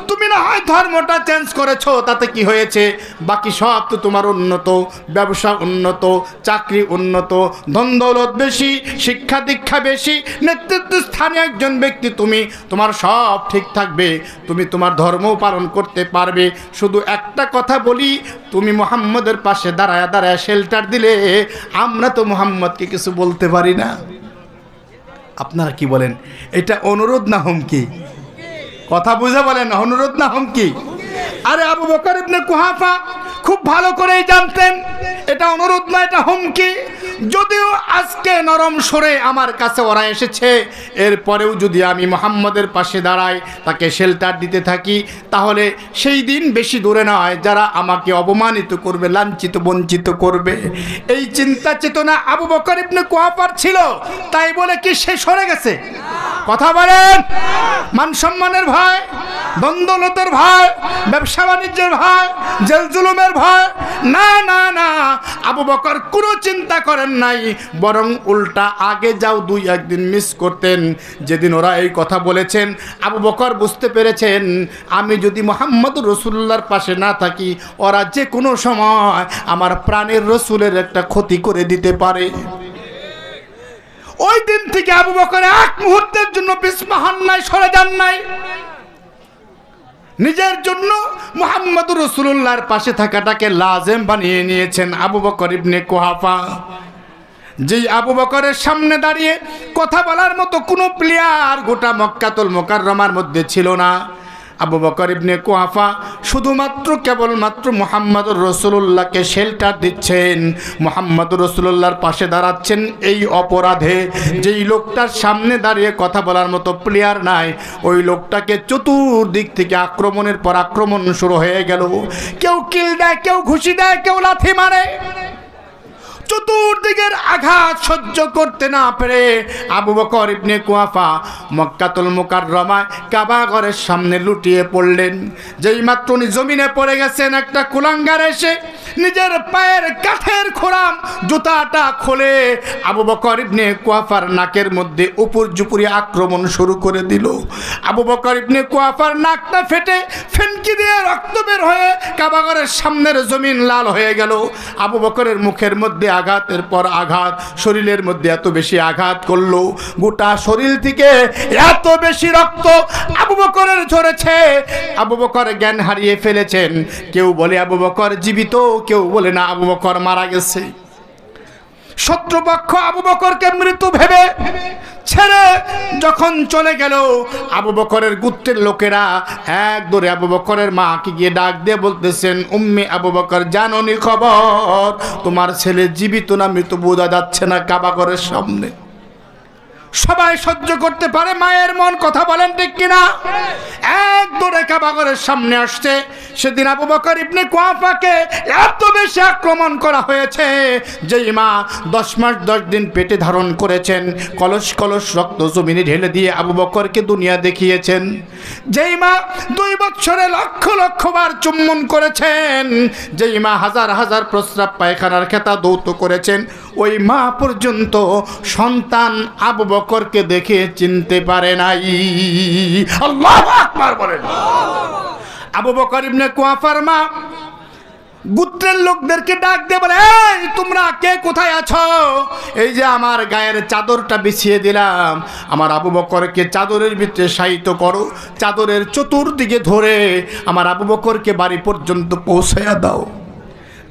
তুমি না হয় ধর্মটা চেঞ্জ করেছো, তাতে কি হয়েছে? বাকি সব তো তোমার উন্নত, ব্যবসা উন্নত, চাকরি উন্নত, ধন দৌলত বেশি, শিক্ষা দীক্ষা বেশি, নেতৃত্ব স্থানীয় একজন ব্যক্তি তুমি, তোমার সব ঠিক থাকবে, তুমি তোমার ধর্মও পালন করতে পারবে। শুধু একটা কথা বলি, তুমি মুহাম্মদের পাশে দাঁড়ায় দাঁড়ায় শেল্টার দিলে আমরা তো মুহাম্মদকে কিছু বলতে পারি না। আপনারা কি বলেন, এটা অনুরোধ না হুমকি? কথা বুঝে বলেন, অনুরোধ না হুমকি? আরে আবু বকর ইবনে কুহাফা খুব ভালো করেই জানতেন এটা অনুরোধ না, এটা হুমকি। যদিও আজকে নরম সরে আমার কাছে ওরা এসেছে, এরপরেও যদি আমি মুহাম্মদের পাশে দাঁড়াই, তাকে শেল্টার দিতে থাকি, তাহলে সেই দিন বেশি দূরে নয় যারা আমাকে অপমানিত করবে, লাঞ্ছিত বঞ্চিত করবে। এই চিন্তা চেতনা আবু বকর ইবনে কুহাফার ছিল, তাই বলে কি সে সরে গেছে? কথা বলেন। মান সম্মানের ভয়, দ্বন্দ্বলতার ভয়, ব্যবসা বাণিজ্যের ভয়, জেল জুলুমের ভয়? না না না, আবু বকর কোনো চিন্তা করেন নাই, বরং উল্টা আগে যাও দুই একদিন মিস করতেন। যেদিন ওরা এই কথা বলেছেন, আবু বকর বুঝতে পেরেছেন আমি যদি মুহাম্মদুর রাসূলুল্লাহর পাশে না থাকি, ওরা যে কোনো সময় আমার প্রাণের রাসূলের একটা ক্ষতি করে দিতে পারে। ওই দিন থেকে আবু বকর এক মুহূর্তের জন্য পিছপা হন নাই, সরে যান নাই। নিজের জন্য মুহাম্মদুর রাসূলুল্লাহর পাশে থাকাটাকে লাজেম বানিয়ে নিয়েছেন আবু বকর ইবনে কুহাফা। যেই আবু বকরের সামনে দাঁড়িয়ে কথা বলার মতো কোনো প্লেয়ার গোটা মক্কাতুল মুকাররমার মধ্যে ছিল না। আবু বকর ইবনে কুহাফা শুধুমাত্র কেবলমাত্র মুহাম্মদুর রাসূলুল্লাহকে শেল্টার দিচ্ছেন, মুহাম্মদুর রাসূলুল্লাহর পাশে দাঁড়াচ্ছেন এই অপরাধে। যেই লোকটার সামনে দাঁড়িয়ে কথা বলার মতো প্লেয়ার নাই, ওই লোকটাকে চতুর্দিক থেকে আক্রমণের পর আক্রমণ শুরু হয়ে গেল। কেউ কিল দেয়, কেউ ঘুষি দেয়, কেউ লাথি মারে। চতুর্দিকের আঘাত সহ্য করতে না পেরে আবু বকর ইবনে কুহাফা মক্কাতুল মুকাররমায় কাবা ঘরের সামনে লুটিয়ে পড়লেন। যেই মাত্র উনি জমিনে পড়ে গেছেন, একটা কুলাঙ্গার এসে নিজের পায়ের কাঠের খোরাম জুতাটা খোলে আবু বকর ইবনে কুহাফার নাকের মধ্যে উপর জুপুরি আক্রমণ শুরু করে দিল। আবু বকর ইবনে কুহাফার নাকটা ফেটে ফেনকি দিয়ে রক্ত বের হয়ে কাবা ঘরের সামনের জমিন লাল হয়ে গেল। আবু বকরের মুখের মধ্যে আঘাতের পর আঘাত, শরীরের মধ্যে এত বেশি আঘাত করলো, গোটা শরীর থেকে এত বেশি রক্ত আবু বকরের ঝরেছে। আবু বকর জ্ঞান হারিয়ে ফেলেছেন। কেউ বলে আবু বকর জীবিত, কেউ বলে না আবু বকর মারা গেছে। শত্রুপক্ষ আবু বকরকে মৃত ভেবে ছেড়ে যখন চলে গেল, আবু বকরের গোত্রের লোকেরা এক দৌড়ে আবু বকরের মাকে গিয়ে ডাক দিয়ে বলতেছেন, উম্মে আবু বকর, জানোনি খবর? তোমার ছেলে জীবিত না মৃত বোঝা যাচ্ছে না কাবা ঘরের সামনে। সবাই সহ্য করতে পারে মায়ের মন, কথা বলেন ঠিক কিনা? এক দৌড়ে কাবা ঘরের সামনে আসছে। সেদিন আবু বকর ইবনে কুহাফাকে এত বেশি আক্রমণ করা হয়েছে, যেই মা 10 মাস 10 দিন পেটে ধারণ করেছেন, কলস কলস রক্ত জমিনে ঢেলে দিয়ে আবু বকরকে দুনিয়া দেখিয়েছেন, যেই মা 2 বছরে লক্ষ লক্ষ বার চুম্বন করেছেন, যেই মা হাজার হাজার প্রস্রাব পায়খানার খেতা দৌত করেছেন, ওই মা পর্যন্ত সন্তান আবু বকরকে দেখে চিনতে পারে নাই। আল্লাহু আকবার বলেন। আবু বকর ইবনে কুহাফার মা গোত্রের লোকদেরকে ডাক দিয়ে বলে, এই তোমরা কে কোথায় আছো? এই যে আমার গায়ের চাদরটা বিছিয়ে দিলাম, আমার আবু বকরকে চাদরের ভিতরে শায়িত করো, চাদরের চতুর্দিকে ধরে আমার আবু বকরকে বাড়ি পর্যন্ত পৌঁছায়া দাও।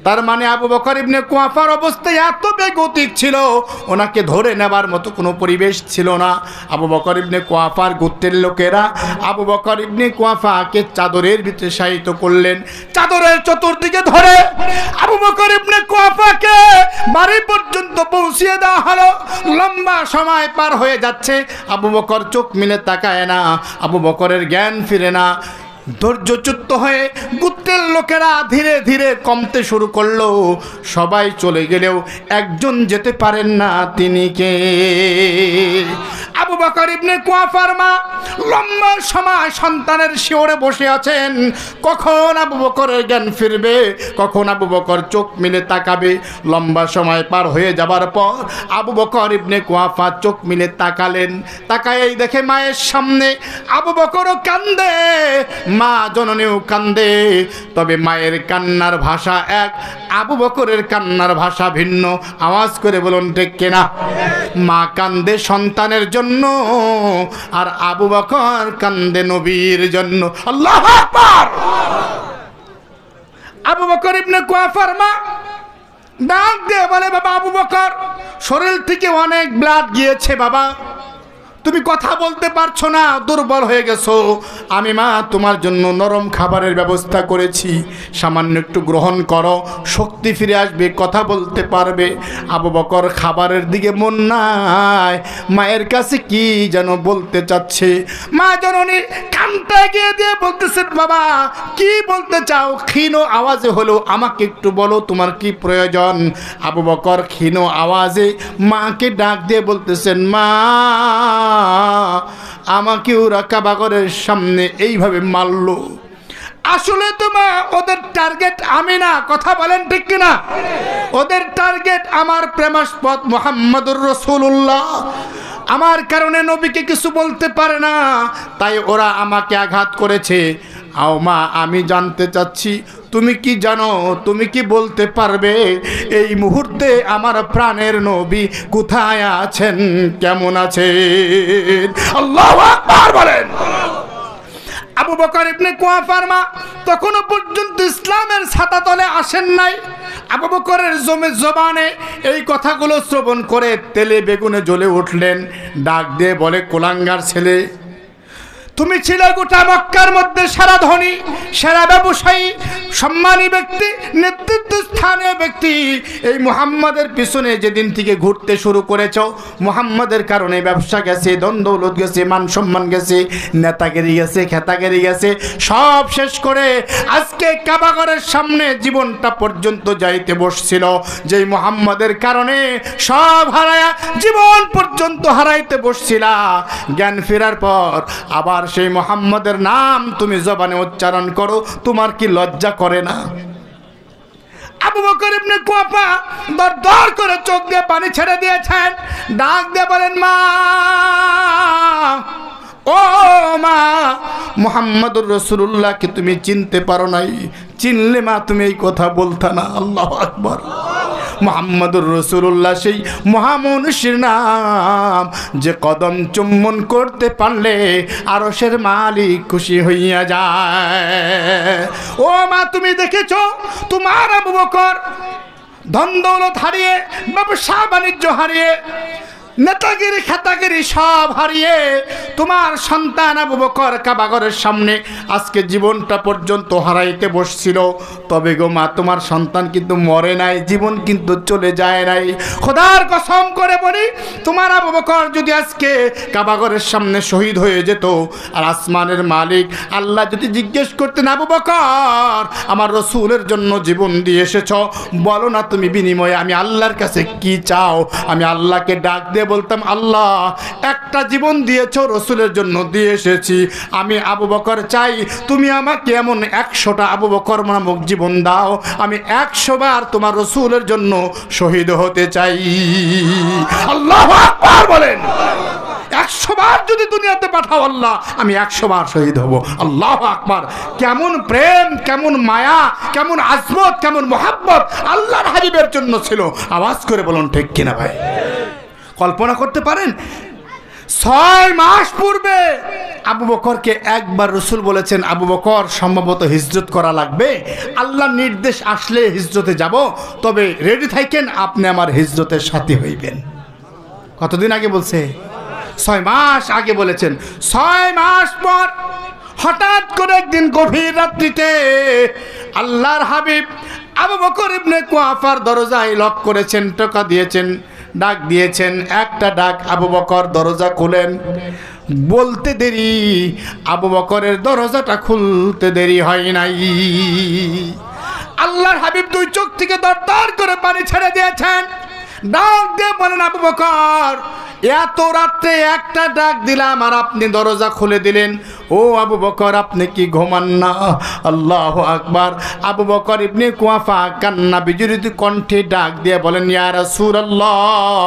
তার মানে আবু বকর ইবনে কুহাফার অবস্থা এত বেগতিক ছিল, ওনাকে ধরে নেবার মতো কোনো পরিবেশ ছিল না। আবু বকর ইবনে কুহাফার গোত্রের লোকেরা আবু বকর ইবনে কুহাফাকে চাদরের ভিতরে শায়িত করলেন, চাদরের চতুর্দিকে ধরে আবু বকর ইবনে কুহাফাকে বাড়ি পর্যন্ত পৌঁছিয়ে দেওয়া হলো। লম্বা সময় পার হয়ে যাচ্ছে, আবু বকর চোখ মিলে তাকায় না, আবু বকরের জ্ঞান ফিরে না। ধৈর্যচ্যুত হয়ে গোত্রের লোকেরা ধীরে ধীরে কমতে শুরু করলো। সবাই চলে গেলেও একজন যেতে পারেন না, তিনি কে? আবু বকর ইবনে কুহাফার মা লম্বা সময় সন্তানের শিওরে বসে আছেন। কখন আবু বকরের জ্ঞান ফিরবে, কখন আবু বকর চোখ মিলে তাকাবে। লম্বা সময় পার হয়ে যাবার পর আবু বকর ইবনে কুহাফা চোখ মিলে তাকালেন। তাকায়েই দেখে মায়ের সামনে আবু বকরও কান্দে, মা জননীও কান্দে। তবে মায়ের কান্নার ভাষা এক, আবু বকরের কান্নার ভাষা ভিন্ন। আওয়াজ করে বলুন ঠিক কিনা? মা কান্দে সন্তানের জন্য, আর আবু বকর কান্দে নবীর জন্য। আল্লাহু আকবার। আবু বকর ইবনে কুহাফার মা ডাক দিয়ে বলে, বাবা আবু বকর, শরীর থেকে অনেক ব্লাড গিয়েছে বাবা, তুমি কথা বলতে পারছো না, দুর্বল হয়ে গেছো, আমি মা তোমার জন্য নরম খাবারের ব্যবস্থা করেছি, সামান্য একটু গ্রহণ করো, শক্তি ফিরে আসবে, কথা বলতে পারবে। আবু বকর খাবারের দিকে মন নাই, মায়ের কাছে কি যেন বলতে চাচ্ছে। মা জননী কানটা গিয়ে দিয়ে বলতেছেন, বাবা কি বলতে চাও? ক্ষীণ আওয়াজে হলো, আমাকে একটু বলো তোমার কি প্রয়োজন। আবু বকর ক্ষীণ আওয়াজে মাকে ডাক দিয়ে বলতেছেন, মা আমাকে ওরা কাবাগরের সামনে এইভাবে মারলো। আসলে তো মা ওদের টার্গেট আমি না, কথা বলেন ঠিক কিনা? ওদের টার্গেট আমার প্রেমাস্পদ মুহাম্মদুর রাসূলুল্লাহ। আমার কারণে নবীকে কিছু বলতে পারে না, তাই ওরা আমাকে আঘাত করেছে। আও মা আমি জানতে চাচ্ছি তুমি কি জানো, তুমি কি বলতে পারবে এই মুহূর্তে আমার প্রাণের নবী কোথায় আছেন, কেমন আছেন? আল্লাহু আকবার বলেন। আবু বকর ইবনে কুয়াফার মা তখনও পর্যন্ত ইসলামের ছাতা তলে আসেন নাই। আবু বকরের জবানে এই কথাগুলো শ্রবণ করে তেলে বেগুনে জ্বলে উঠলেন। ডাক দিয়ে বলে, কোলাঙ্গার ছেলে, তুমি ছিলে গোটা মক্কার মধ্যে সেরা ধনী, সেরা ব্যবসায়ী, সম্মানী ব্যক্তি, নেতৃত্ব স্থানীয় ব্যক্তি। এই মুহাম্মাদের পিছনে যেদিন থেকে ঘুরতে শুরু করেছ, মুহাম্মাদের কারণে ব্যবসা গেছে, দৌলত গেছে, মান সম্মান গেছে, নেতাগিরি গেছে, খেতাগিরি গেছে, সব শেষ করে আজকে কাবাগরের সামনে জীবনটা পর্যন্ত যাইতে বসছিল। যেই মুহাম্মাদের কারণে সব হারায়া জীবন পর্যন্ত হারাইতে বসছিলা, জ্ঞান ফেরার পর আবার সেই মুহাম্মাদের নাম তুমি জবানে উচ্চারণ করো, তোমার কি লজ্জা করে না? আবু বকর ইবনে কুয়াফা দরদর করে চোখ দিয়ে পানি ছেড়ে দিয়েছেন। ডাক দিয়ে বলেন, মা ও মা, মুহাম্মদুর রাসূলুল্লাহকে তুমি চিনতে পারো নাই? চিনলে মা তুমি এই কথা বলতা না। আল্লাহু আকবার। মুহাম্মদুর রাসূলুল্লাহ সেই মহামনুষ্যের নাম, যে কদম চুম্বন করতে পারলে আরশের মালিক খুশি হইয়া যায়। ও মা, তুমি দেখেছো তোমার আবু বকর ধন দৌলত হারিয়ে, ব্যবসা বাণিজ্য হারিয়ে, নেতাগিরি খেতাগিরি সব হারিয়ে তোমার সন্তান আবু বকর কাবাগরের সামনে আজকে জীবনটা পর্যন্ত হারাইতে বসছিল। তবে গো মা, তোমার সন্তান কিন্তু মরে নাই, জীবন কিন্তু চলে যায় নাই। খোদার কসম করে বলি, তোমার আবু বকর যদি আজকে কাবাগরের সামনে শহীদ হয়ে যেত, আর আসমানের মালিক আল্লাহ যদি জিজ্ঞেস করতেন, আবু বকর আমার রসুলের জন্য জীবন দিয়ে এসেছ, বলো না তুমি বিনিময়ে আমি আল্লাহর কাছে কি চাও? আমি আল্লাহকে ডাক দিয়ে বলতাম, আল্লাহ একটা জীবন দিয়েছো, রসুলের জন্য দিয়ে এসেছি, আমি আবু বকর চাই তুমি আমাকে এমন 100টা আবু বকর নামক জীবন দাও, আমি 100 বার তোমার রসুলের জন্য শহীদ হতে চাই। আল্লাহু আকবার বলেন। 100 বার যদি দুনিয়াতে পাঠাও আল্লাহ, আমি 100 বার শহীদ হব। আল্লাহু আকবার। কেমন প্রেম, কেমন মায়া, কেমন আজমত, কেমন মোহাব্বত আল্লাহর হাবিবের জন্য ছিল। আওয়াজ করে বলুন ঠিক কিনা ভাই? কল্পনা করতে পারেন? 6 মাস পূর্বে আবু বকরকে একবার রসুল বলেছেন, আবু বকর সম্ভবত হিজরত করা লাগবে, আল্লাহর নির্দেশ আসলে হিজরতে যাব, তবে রেডি থাকেন, আপনি আমার হিজরতের সাথী হইবেন। কতদিন আগে বলছে? 6 মাস আগে বলেছেন। 6 মাস পর হঠাৎ করে একদিন গভীর রাত্রিতে আল্লাহর হাবিব আবু বকর ইবনে কুয়াফার দরজায় লক করেছেন, টোকা দিয়েছেন, ডাক দিয়েছেন। একটা ডাক, আবু বকর দরজা খুলেন। বলতে দেরি, আবু বকরের দরজাটা খুলতে দেরি হয় নাই। আল্লাহর হাবিব 2 চোখ থেকে দরদর করে পানি ছেড়ে দিয়েছেন। ডাক দিয়ে বলেন, আবু বকর এত রাত্রে একটা ডাক দিলাম আর আপনি দরজা খুলে দিলেন, ও আবু বকর আপনি কি ঘুমান না? আল্লাহু আকবার। আবু বকর ইবনে কুয়াফা কান্না বিজড়িত কণ্ঠে ডাক দিয়ে বলেন, ইয়া রাসূলুল্লাহ,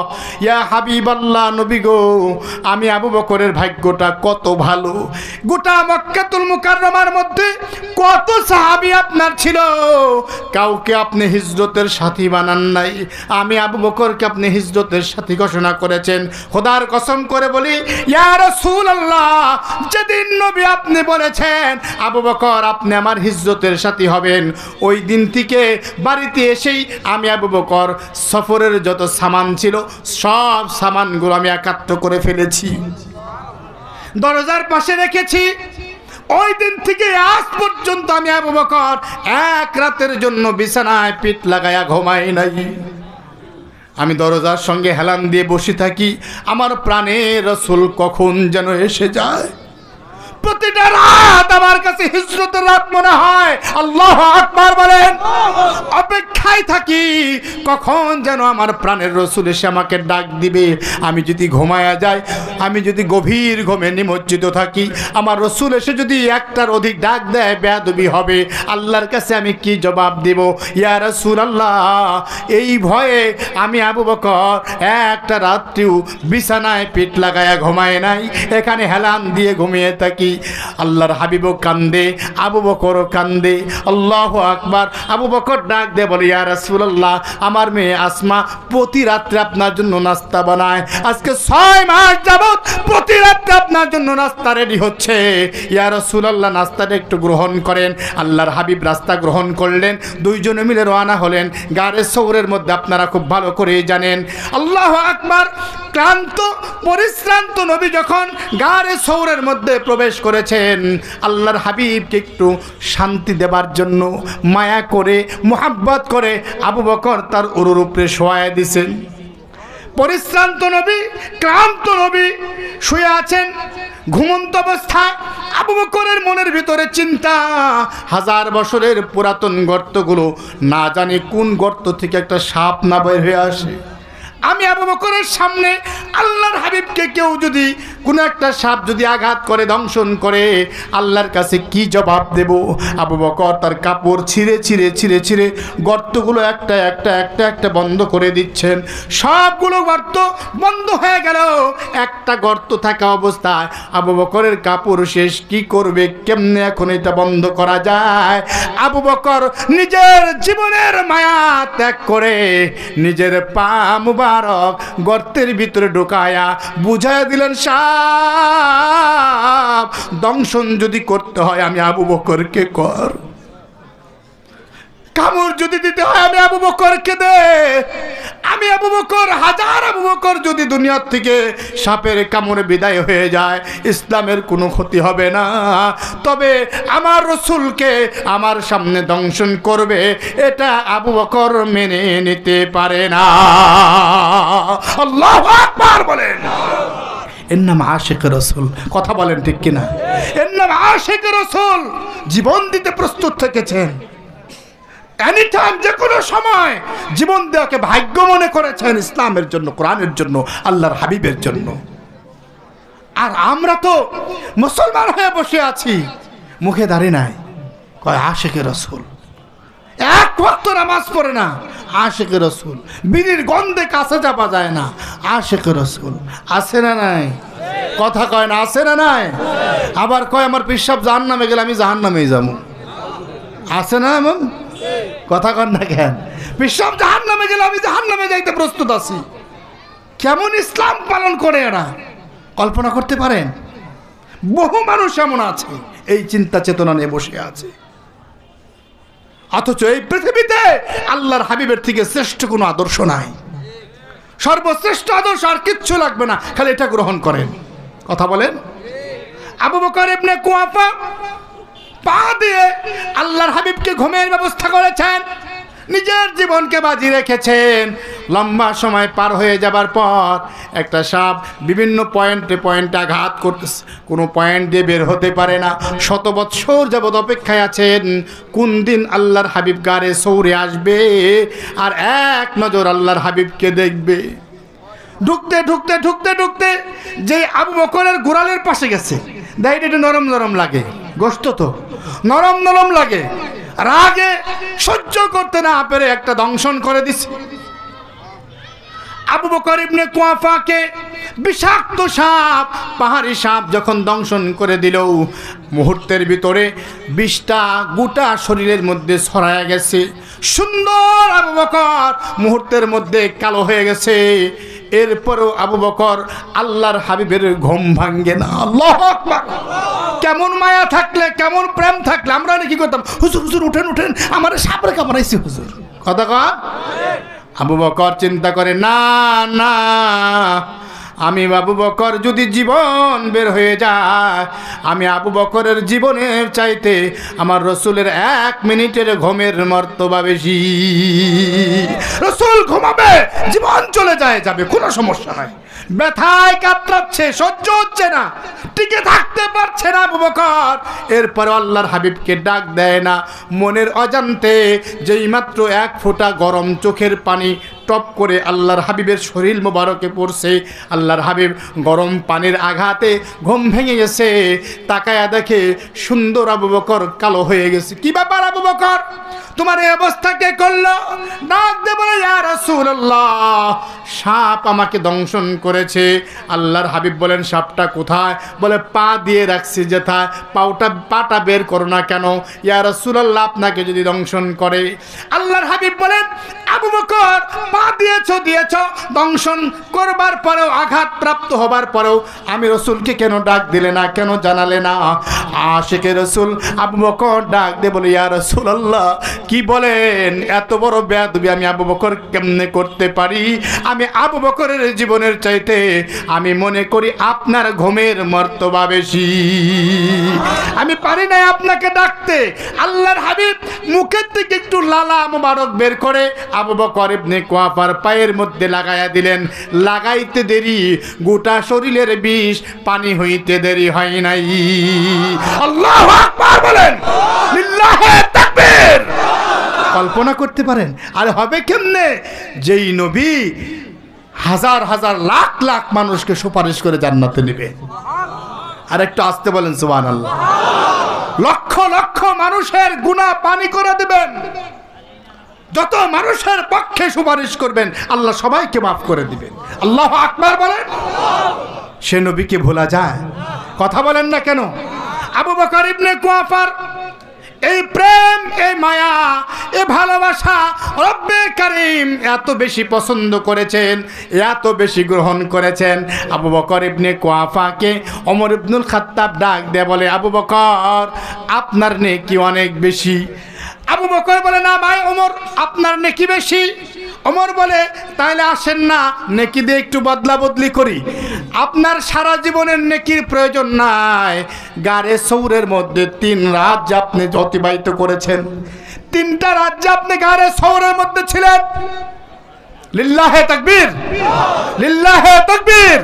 ইয়া হাবিবাল্লাহ, নবী গো, আমি আবু বকরের ভাগ্যটা কত ভালো। গোটা মক্কাতুল মুকাররমার মধ্যে কত সাহাবী আপনার ছিল, কাউকে আপনি হিজরতের সাথী বানান নাই, আমি আবু বকরকে আপনি হিজরতের সাথী ঘোষণা করেছেন। খোদার কসম করে বলি, ইয়া রাসূলুল্লাহ, যেদিন নবী আপনি বলেছেন আবু বকর আপনি আমার হিজরতের সাথী হবেন, ওই দিন থেকে বাড়িতে এসেই আমি আবু বকর সফরের যত সামান ছিল সব সামানগুলো আমি একাত্র করে ফেলেছি। দরজার পাশে রেখেছি। ওই দিন থেকে আজ পর্যন্ত আমি আবু বকর এক রাতের জন্য বিছানায় পিঠ লাগায়া ঘুমাই নাই। আমি দরজার সঙ্গে হেলান দিয়ে বসে থাকি, আমার প্রাণের রাসূল কখন যেন এসে যায়। প্রতিটা রাত আমার কাছে হিজরতের রাত মনে হয়। আল্লাহু আকবার বলেন। অপেক্ষায় থাকি কখন যেন আমার প্রাণের রাসূল এসে আমাকে ডাক দিবে। আমি যদি ঘুমায়া যাই, আমি যদি গভীর ঘুমে নিমজ্জিত থাকি, আমার রাসূল এসে যদি একটার অধিক ডাক দেয়, বেয়াদবি হবে। আল্লাহর কাছে আমি কি জবাব দেব? ইয়া রাসূলুল্লাহ, এই ভয়ে আমি আবু বকর একটা রাত্রিও বিছানায় পিঠ লাগায়া ঘুমায় নাই, এখানে হেলান দিয়ে ঘুমিয়ে থাকি। আল্লাহর হাবিবও কান্দে, আবু বকরও কান্দে। আল্লাহু আকবার। আবু বকর ডাক দে বলে, ইয়া রাসূলুল্লাহ, আমার মেয়ে আসমা প্রতি রাত্রে আপনার জন্য নাস্তা বানায়। আজকে 6 মাস যাবত প্রতি রাত্রে আপনার জন্য নাস্তা রেডি হচ্ছে। ইয়া রাসূলুল্লাহ, নাস্তাটা একটু গ্রহণ করেন। আল্লাহর হাবিব রাস্তা গ্রহণ করলেন, দুইজনে মিলে রওনা হলেন গারে সৌরের মধ্যে। আপনারা খুব ভালো করে জানেন। আল্লাহু আকবার। ক্লান্ত পরিশ্রান্ত নবী যখন গারে সৌরের মধ্যে প্রবেশ করেছেন, আল্লাহর হাবিবকে একটু শান্তি দেবার জন্য মায়া করে মোহাব্বত করে আবু বকর তার উরুর উপরে শোয়ায় দিছেন। পরিশ্রান্ত নবী, ক্লান্ত নবী শুয়ে আছেন ঘুমন্ত অবস্থায়। আবু বকরের মনের ভিতরে চিন্তা, 1000 বছরের পুরাতন গর্তগুলো, না জানি কোন গর্ত থেকে একটা সাপ না বের হয়ে আসে। আমি আবু বকরের সামনে আল্লাহর হাবিবকে কেউ যদি কোনো একটা সাপ যদি আঘাত করে, দংশন করে, আল্লাহর কাছে কি জবাব দেব? আবু বকর তার কাপড় ছিঁড়ে ছিঁড়ে ছিঁড়ে ছিঁড়ে গর্তগুলো একটা একটা একটা একটা বন্ধ করে দিচ্ছেন। সবগুলো গর্ত বন্ধ হয়ে গেল। একটা গর্ত থাকা অবস্থায় আবু বকরের কাপড় শেষ, কি করবে? কেমনে এখন এটা বন্ধ করা যায়? আবু বকর নিজের জীবনের মায়া ত্যাগ করে নিজের পা মুবারক গর্তের ভিতরে ঢুকায়া বুঝাইয়া দিলেন, সাপ দংশন যদি করতে হয় আমি আবু বকরকে কর, কামড় যদি দিতে হয় আমি আবু বকরকে দে। আমি আবু বকর, 1000 আবু বকর যদি দুনিয়ার থেকে সাপের কামড়ে বিদায় হয়ে যায়, ইসলামের কোনো ক্ষতি হবে না। তবে আমার রাসূলকে আমার সামনে দংশন করবে, এটা আবু বকর মেনে নিতে পারে না। আল্লাহু আকবার বলেন। এর নাম আশিক রাসূল। কথা বলেন ঠিক কিনা? এর নাম আশিক রাসূল। জীবন দিতে প্রস্তুত থেকেছেন। এনি টাইম, যে কোনো সময় জীবন দেওয়াকে ভাগ্য মনে করেছেন ইসলামের জন্য, কোরআনের জন্য, আল্লাহর হাবিবের জন্য। আর আমরা তো মুসলমান হয়ে বসে আছি, মুখে দাঁড়িয়ে নাই, কয় আশিকে রাসূল। এক ওয়াক্ত নামাজ পড়ে না, আশিকে রাসূল। বিড়ির গন্ধে কাছে যাওয়া যায় না, আশিকে রাসূল। আছে না নাই? কথা কয় না, আছে না নাই? আবার কয় আমার পেশাব জাহান্নামে গেলে আমি জাহান্নামেই যাবো। আছে না এমন কথা? কন না কেন? পেশাব জাহান্নামে গেলে আমি জাহান্নামে যাইতে প্রস্তুত আছি। কেমন ইসলাম পালন করে এরা, কল্পনা করতে পারেন? বহু মানুষ এমন আছে এই চিন্তা চেতনা নিয়ে বসে আছে, অথচ এই পৃথিবীতে আল্লাহর হাবিবের থেকে শ্রেষ্ঠ কোনো আদর্শ নাই। সর্বশ্রেষ্ঠ আদর্শ আর কিচ্ছু লাগবে না, খালি এটা গ্রহণ করেন। কথা বলেন। আবু বকর ইবনে কুয়াফা পা দিয়ে আল্লাহর হাবিবকে ঘুমের ব্যবস্থা করেছেন, নিজের জীবনকে বাজি রেখেছেন। লম্বা সময় পার হয়ে যাবার পর একটা সাপ বিভিন্ন পয়েন্টে পয়েন্টে আঘাত করতেছে, কোনো পয়েন্ট দিয়ে বের হতে পারে না। 100 বৎসর যাবৎ অপেক্ষায় আছেন কোন দিন আল্লাহর হাবিব গারে সৌরে আসবে আর এক নজর আল্লাহর হাবিবকে দেখবে। ঢুকতে ঢুকতে ঢুকতে ঢুকতে যে আবু বকরের গোড়ালের পাশে গেছে, দেখে একটু নরম নরম লাগে, গোশত তো নরম নরম লাগে। রাগে সহ্য করতে না পেরে একটা দংশন করে দিছে। আবু বকর ইবনে কুয়াফাকে বিষাক্ত সাপ, পাহাড়ি সাপ যখন দংশন করে দিল, মুহূর্তের ভিতরে বিষটা গোটা শরীরের মধ্যে ছড়ায় গেছে। সুন্দর আবু বকর মুহূর্তের মধ্যে কালো হয়ে গেছে। এরপরও আবু বকর আল্লাহর হাবিবের ঘুম ভাঙ্গে না। আল্লাহু আকবার। কেমন মায়া থাকলে, কেমন প্রেম থাকলে আমরা কি করতাম, হুজুর হুজুর উঠেন উঠেন, আমার সাপরে কামড়াইছে হুজুর। কথা কয়। আবু বকর চিন্তা করে, না না, আমি আবু বকর যদি জীবন বের হয়ে যায়, আমি আবু বকরের জীবনের চাইতে আমার রসুলের 1 মিনিটের ঘুমের মর্তবা বেশি। রসুল ঘুমাবে, জীবন চলে যাবে, কোনো সমস্যা নাই। ব্যথায় কাতরাচ্ছে, সহ্য হচ্ছে না, টিকে থাকতে পারছে না আবু বকর। এরপর আল্লাহর হাবিবকে ডাক দেয় না, মনের অজান্তে যেই মাত্র 1 ফোঁটা গরম চোখের পানি টপ করে আল্লাহর হাবিবের শরীর মোবারকে পড়ছে। আল্লাহর হাবিব গরম পানির আঘাতে ঘুম ভেঙে গেছে। তাকায়া দেখে সুন্দর আবু বকর কালো হয়ে গেছে। কি ব্যাপার আবু বকর, তোমার এই অবস্থা কে করলো? ডাক দে বলে, ইয়া রাসূলুল্লাহ, সাপ আমাকে দংশন করেছে। আল্লাহর হাবিব বলেন, সাপটা কোথায়? বলে, পা দিয়ে রাখছি যেথায়। পাটা বের করো না কেন? ইয়া রাসূলুল্লাহ, আপনাকে যদি দংশন করে। আল্লাহর হাবিব বলেন, আবু বকর, পা দিয়েছ, দংশন করবার পরেও, আঘাত প্রাপ্ত হবার পরেও আমি রসুলকে কেন ডাক দিলে না, কেন জানালে না? আশিকে রসুল আবু বকর ডাক দে বলে, ইয়া রাসূলুল্লাহ, কি বলেন? এত বড় বেয়াদবি আমি আবু বকর কেমনে করতে পারি? আমি আবু বকরের জীবনের চাইতে আমি মনে করি আপনার ঘুমের মর্তবা বেশি। আমি পারি না আপনাকে ডাকতে। আল্লাহর হাবিব মুখের থেকে একটু লালা মোবারক বের করে আবু বকর ইবনে কুয়াফার পায়ের মধ্যে লাগাইয়া দিলেন। লাগাইতে দেরি, গোটা শরীরের বিষ পানি হইতে দেরি হয় নাই। আল্লাহু আকবার বলেন, লিল্লাহি তাকবীর। কল্পনা করতে পারেন? আর হবে কেমনে? যেই নবী হাজার হাজার লাখ লাখ মানুষকে সুপারিশ করে জান্নাতে নেবে। আর একটু আসতে বলেন সুবহানাল্লাহ। লক্ষ লক্ষ মানুষের গুনাহ পানি করে দেবেন। যত মানুষের পক্ষে সুপারিশ করবেন আল্লাহ সবাইকে মাফ করে দিবেন। আল্লাহু আকবার বলেন। সে নবীকে ভোলা যায়? কথা বলেন না কেন? আবু বকর ইবনে কুয়াফার এই প্রেম, এই মায়া, এই ভালোবাসা রব্বে কারীম এত বেশি পছন্দ করেছেন, এত বেশি গ্রহণ করেছেন। আবু বকর ইবনে কুয়াফাকে ওমর ইবনুল খাত্তাব ডাক দিয়ে বলে, আবু বকর, আপনার নেকি অনেক বেশি। আবু বকর বলে, না ভাই ওমর, আপনার নেকি বেশি। ওমর বলে, তাইলে আসেন না নেকি দিয়ে একটু বদলা বদলি করি। আপনার সারা জীবনের নেকির প্রয়োজন নাই। গারে সৌরের মধ্যে 3 রাত আপনি অতিবাহিত করেছেন। 3টা রাজ্য আপনি গারে সৌরের মধ্যে ছিলেন। লিল্লাহি তাকবীর, লিল্লাহি তাকবীর।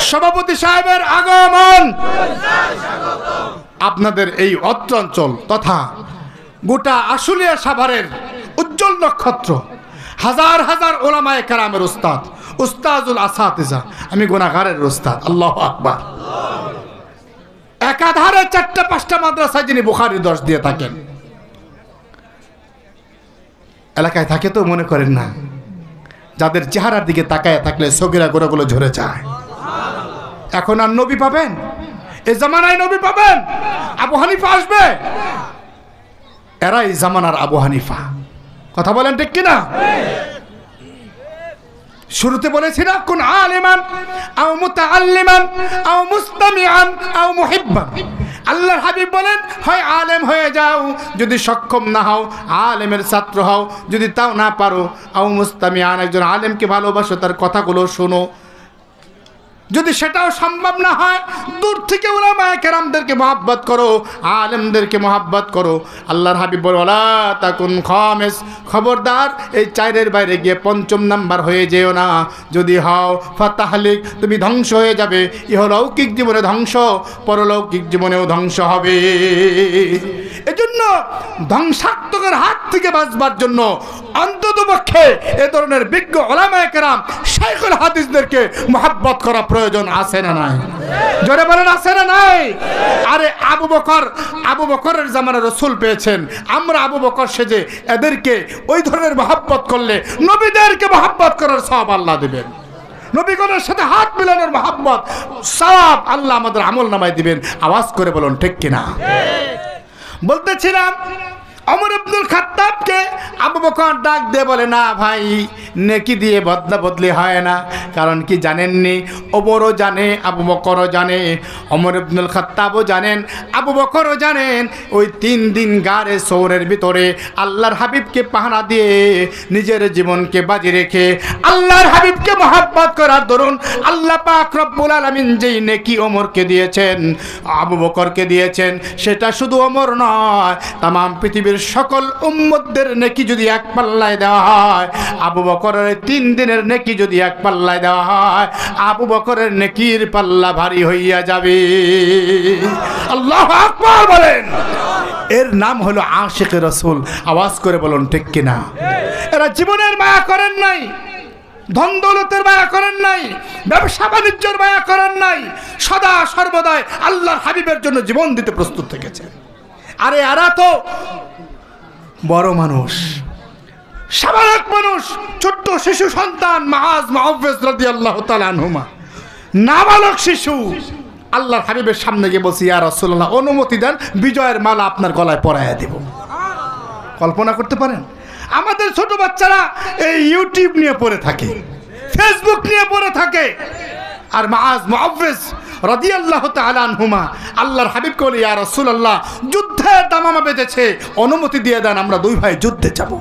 সভাপতি সাহেবের আগমন। আপনাদের এই অঞ্চল তথা গোটা আশুলিয়া সাভারের উজ্জ্বল নক্ষত্র, হাজার হাজার ওলামায়ে কেরামের উস্তাদ, উস্তাজুল আসাতিজা, আমি গুনাহগারের উস্তাদ। আল্লাহু আকবার। একাধারে 4টা-5টা মাদ্রাসায় যিনি বুখারীর দর্শ দিয়ে থাকেন। এলাকায় থাকে তো মনে করেন না, যাদের চেহারার দিকে তাকায় থাকলে সগীরা গোড়াগুলো ঝরে যায়। এখন আর নবী পাবেন? এই জামানায় নবী পাবেন? আবু হানিফা আসবে? এরাই জামানার আবু হানিফা। কথা বলেন ঠিক কিনা? শুরুতে বলেছি না, কোন আলিমান আও মুতাআল্লিমান আও মুস্তামিআন আও মুহিব্বান। আল্লাহর হাবিব বলেন, হয় আলেম হয়ে যাও, যদি সক্ষম না হও আলেমের ছাত্র হও, যদি তাও না পারো আও মুস্তামিআন, একজন আলেমকে ভালোবাসো, তার কথাগুলো শোনো। যদি সেটাও সম্ভব না হয়, দূর থেকে উলামায়ে কেরামদেরকে মহব্বত করো, আলেমদেরকে মহব্বত করো। আল্লাহর হাবিব বলে, ওয়ালা তাকুন খামিস, খবরদার এই 4-এর বাইরে গিয়ে 5ম নাম্বার হয়ে যেও না। যদি হও ফাতাহলিক, তুমি ধ্বংস হয়ে যাবে। ইহলৌকিক জীবনে ধ্বংস, পরলৌকিক জীবনেও ধ্বংস হবে। এজন্য ধ্বংসাত্মকের হাত থেকে বাঁচবার জন্য অন্ততপক্ষে এ ধরনের বিজ্ঞ উলামায়ে কেরাম, শাইখুল হাদিসদেরকে মহব্বত করা প্রয়োজন আছে না নাই? জোরে বলেন, আছে না নাই? আরে আবু বকরের জামানায় রাসূল পেয়েছেন, আমরা আবু বকর সেজে এদেরকে ওই ধরনের মহব্বত করলে নবীদেরকে মহব্বত করার সওয়াব আল্লাহ দিবেন। নবীগণের সাথে হাত মিলানোর মহব্বত সওয়াব আল্লাহ আমাদের আমল নামায় দিবেন। আওয়াজ করে বলুন ঠিক কিনা? বলতেছিলাম ওমর ইবনুল খাত্তাবকে আবু বকর ডাক দিয়ে বলে, না ভাই, নেকি দিয়ে বদলা বদলি হয় না। কারণ কি জানেননি? ওমরও জানে, আবু বকরও জানে, ওমর ইবনুল খাত্তাবও জানেন, আবু বকরও জানেন। ওই 3 দিন গারে সৌরের ভিতরে আল্লাহর হাবিবকে পাহারা দিয়ে নিজের জীবনকে বাজি রেখে আল্লাহর হাবিবকে মহব্বত করার দরুন আল্লাহ পাক রব্বুল আলামিন যেই নেকি ওমরকে দিয়েছেন, আবু বকরকে দিয়েছেন, সেটা শুধু ওমর নয়, তামাম পৃথিবীর সকল উম্মতদের নেকি যদি এক পাল্লায় দেওয়া হয়, আবু বকরের 3 দিনের নেকি যদি এক পাল্লায় দেওয়া হয়, আবু বকরের নেকির পাল্লা ভারী হইয়া যাবে। আল্লাহু আকবার বলেন। এর নাম হলো আশিক রাসূল। আওয়াজ করে বলুন ঠিক কিনা? এরা জীবনের মায়া করেন নাই, ধন দৌলতের মায়া করেন নাই, ব্যবসা বাণিজ্যের মায়া করেন নাই, সদা সর্বদাই আল্লাহর হাবিবের জন্য জীবন দিতে প্রস্তুত থেকেছেন। আরে এরা তো বড় মানুষ, সাবালক মানুষ, ছোট্ট শিশু সন্তান মুআজ মুআওয়াজ রাদিয়াল্লাহু তাআলা আনহুমা, নাবালক শিশু আল্লাহর হাবিবের সামনে গিয়ে বলছি, ইয়া রাসূলুল্লাহ, অনুমতি দেন, বিজয়ের মালা আপনার গলায় পরাইয়া দেব। কল্পনা করতে পারেন? আমাদের ছোট বাচ্চারা এই ইউটিউব নিয়ে পড়ে থাকে, ফেসবুক নিয়ে পড়ে থাকে, আর মুআজ মুআওয়াজ রাদিয়াল্লাহু তাআলা আনহুমা আল্লাহর হাবিবকে বলে, ইয়া রাসূলুল্লাহ, যুদ্ধের দামামা বেজেছে, অনুমতি দিয়ে দেন, আমরা 2 ভাই যুদ্ধে যাব।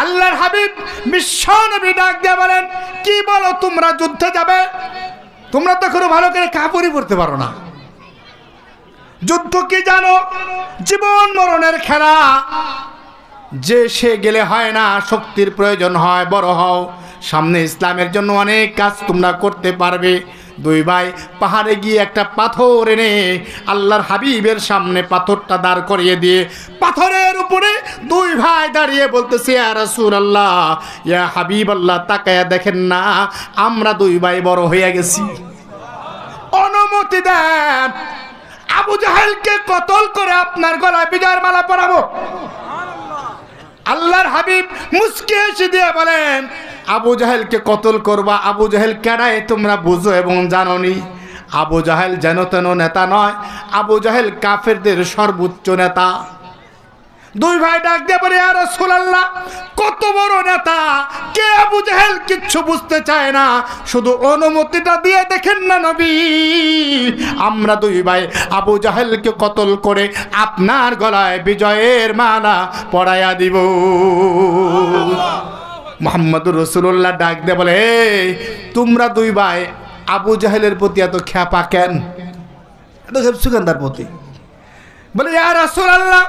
আল্লাহর হাবিব বিশ্বনবী ডাক দিয়ে বলেন, কি বলো, তোমরা যুদ্ধে যাবে? তোমরা তো কোনো ভালো করে কাপড়ই পরতে পারো না। যুদ্ধ কি জানো? জীবন মরণের খেলা। যে সে গেলে হয় না, শক্তির প্রয়োজন হয়। বড় হও, সামনে ইসলামের জন্য অনেক কাজ তোমরা করতে পারবে। 2 ভাই পাহাড়ে গিয়ে একটা পাথর এনে আল্লাহর হাবিবের সামনে পাথরটা দাঁড় করিয়ে দিয়ে পাথরের উপরে 2 ভাই দাঁড়িয়ে বলতেছে, ইয়া রাসূলুল্লাহ, ইয়া হাবিবাল্লাহ, তাকায়া দেখেন না, আমরা 2 ভাই বড় হয়ে গেছি, অনুমতি দেন, আবু জাহেলকে কতল করে আপনার গলায় বিজয়ের মালা পরাবো। আল্লাহর হাবিব মুস্কি হেসে দিয়ে বলেন, আবু জাহেলকে কতল করবা? আবু জাহেল কেডায় তোমরা বুঝো এবং জানোনি। আবু জাহেল যেন তেন নেতা নয়, আবু জাহেল কাফেরদের সর্বোচ্চ নেতা। 2 ভাই ডাক দিয়ে বলে, ইয়া রাসূলুল্লাহ, কত বড় নেতা, কে আবু জাহেল কিচ্ছু বুঝতে চায় না, শুধু অনুমতিটা দিয়ে দেখেন না নবী, আমরা 2 ভাই আবু জাহেলকে কতল করে আপনার গলায় বিজয়ের মালা পরাইয়া দিব। মুহাম্মদুর রাসূলুল্লাহ ডাক দিয়ে বলে, তোমরা 2 ভাই আবু জাহেলের প্রতি এত খ্যাপা কেন? এত খেপছো কেন তার প্রতি? বলে, ইয়া রাসূলুল্লাহ,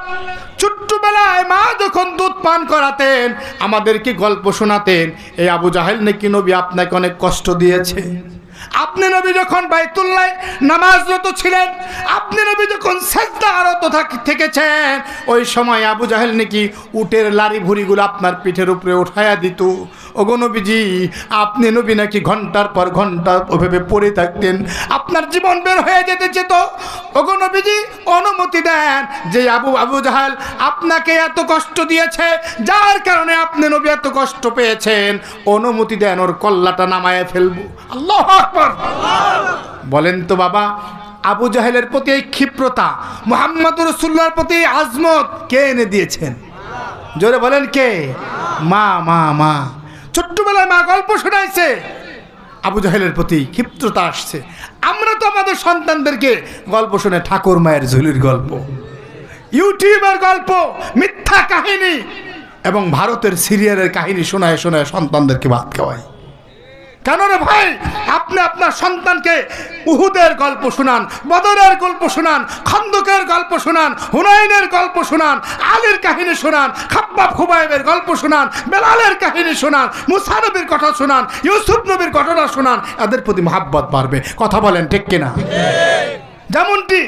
ছোট্টবেলায় মা যখন দুধ পান করাতেন, আমাদেরকে গল্প শোনাতেন, এই আবু জাহেল নাকি নবী আপনাকে অনেক কষ্ট দিয়েছে। আপনি নবী যখন বাইতুল্লাহ নামাজরত ছিলেন, আপনি নবী যখন সিজদারত থেকেছেন, ওই সময় আবু জাহেল নাকি উটের লারি ভুড়িগুলো আপনার পিঠের উপরে উঠায়া দিত। ওগো নবীজি, আপনি নবী নাকি ঘন্টার পর ঘন্টা ওভাবে পড়ে থাকতেন, আপনার জীবন বের হয়ে যেতে চেত। ওগো নবীজি, অনুমতি দেন, যে আবু জাহেল আপনাকে এত কষ্ট দিয়েছে, যার কারণে আপনি নবী এত কষ্ট পেয়েছেন, অনুমতি দেন, ওর কল্লাটা নামায় ফেলবো। আল্লাহু আকবার। বলেন তো বাবা, আবু জাহেলের প্রতি এই ক্ষিপ্রতা, মুহাম্মদুর রাসূলুল্লাহর প্রতি আজমত কে এনে দিয়েছেন? জোরে বলেন কে? মা। মা মা ছোট্টবেলায় মা গল্প শোনাইছে, আবু জাহেলের প্রতি ক্ষিপ্রতা আসছে। আমরা তো আমাদের সন্তানদেরকে গল্প শুনে ঠাকুর মায়ের ঝুলির গল্প, ইউটিউবের গল্প, মিথ্যা কাহিনী এবং ভারতের সিরিয়ালের কাহিনী শোনায় শোনায় সন্তানদেরকে ভাত খাওয়াই। কেন রে ভাই? আপনি আপনার সন্তানকে উহুদের গল্প শোনান, বদরের গল্প শোনান, খন্দকের গল্প শোনান, হুনাইনের গল্প শোনান, আলীর কাহিনী শোনান, খাব্বাব খুবাইবের গল্প শোনান, বেলালের কাহিনী শোনান, মুসা নবীর কথা শোনান, ইউসুফ নবীর ঘটনা শোনান, এদের প্রতি মহব্বত বাড়বে। কথা বলেন ঠিক কিনা? যেমনটি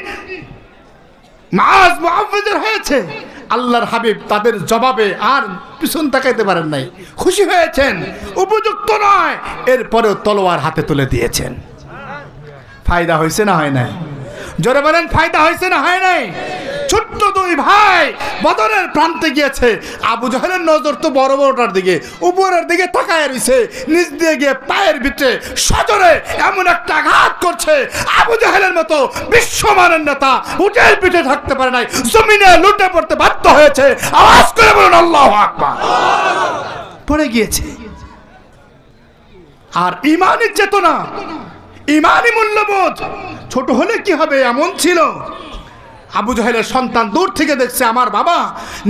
মুআজ মুআওয়াজের হয়েছে, আল্লাহর হাবিব তাদের জবাবে আর পিছন তাকাইতে পারেন নাই, খুশি হয়েছেন, উপযুক্ত নয়, এরপরেও তলোয়ার হাতে তুলে দিয়েছেন। ফায়দা হয়েছে না হয় নাই? জোরে বলেন, ফায়দা হয়েছে না হয় নাই? ছোট্ট দুই ভাই বদরের প্রান্তে গিয়েছে। আবু জাহেলের নজর তো বড় বড়টার দিকে, উপরের দিকে তাকায় রয়েছে, নিচ দিয়ে গিয়ে পায়ের ভিতরে সজোরে এমন একটা আঘাত করছে, আবু জাহেলের মতো বিশ্বমানের নেতা উটের পিঠে থাকতে পারে নাই, জমিনে লুটে পড়তে বাধ্য হয়েছে। আওয়াজ করে বলুন আল্লাহু আকবার। পড়ে গিয়েছে। আর ইমানি চেতনা, ইমানি মূল্যবোধ ছোট হলে কি হবে এমন ছিল। আবু জাহেলের সন্তান দূর থেকে দেখছে আমার বাবা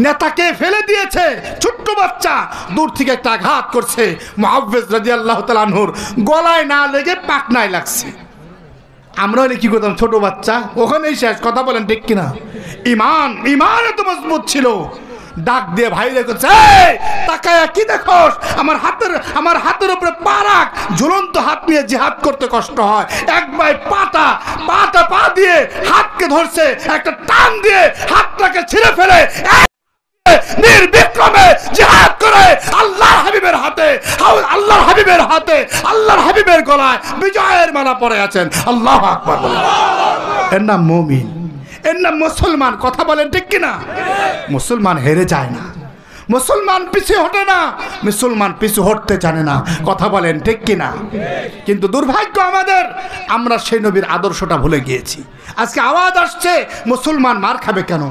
নেতাকে ফেলে দিয়েছে, ছোট্ট বাচ্চা দূর থেকে একটা আঘাত করছে, মুআউযিজ রাদিয়াল্লাহু তাআলা আনহুর গলায় না লেগে পাকনায় লাগছে। আমরা হলে কি করতাম, ছোট বাচ্চা ওখানেই শেষ। কথা বলেন ঠিক কিনা? ইমান এত মজবুত ছিল। ডাক দিয়ে ভাইরে করছে, তাকায়া কি দেখোস? আমার হাতের উপরে পা রাখ। ঝুলন্ত হাত নিয়ে জিহাদ করতে কষ্ট হয়। একবার পা দিয়ে হাতকে ধরছে, একটা টান দিয়ে হাতটাকে ছিঁড়ে ফেলে নির্বিক্রমে জিহাদ করে আল্লাহর হাবিবের হাতে আল্লাহর হাবিবের গলায় বিজয়ের মালা পরে আছেন। আল্লাহু আকবার। এর নাম মুমিন, এর নাম মুসলমান। কথা বলেন ঠিক কিনা? মুসলমান হেরে যায় না, মুসলমান পিছু হটে না, মুসলমান পিছু হটতে জানে না। কথা বলেন ঠিক কিনা? কিন্তু দুর্ভাগ্য আমাদের, আমরা সেই নবীর আদর্শটা ভুলে গিয়েছি। আজকে আওয়াজ আসছে মুসলমান মার খাবে কেন,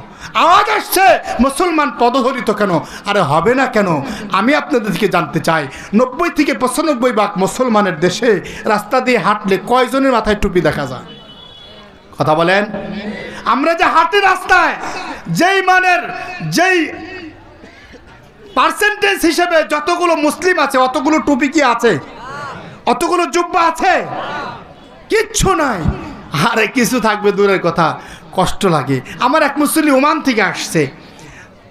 আওয়াজ আসছে মুসলমান পদধরিত কেন। আরে হবে না কেন? আমি আপনাদেরকে জানতে চাই, 90 থেকে 95 ভাগ মুসলমানের দেশে রাস্তা দিয়ে হাঁটলে কয়জনের মাথায় টুপি দেখা যায়? কথা বলেন। আমরা যে হাঁটি রাস্তায়, যেই পার্সেন্টেজ হিসেবে যতগুলো মুসলিম আছে অতগুলো টুপি কি আছে? অতগুলো জুব্বা আছে? কিচ্ছু নাই। আরে কিছু থাকবে দূরের কথা, কষ্ট লাগে। আমার এক মুসলিম ওমান থেকে আসছে,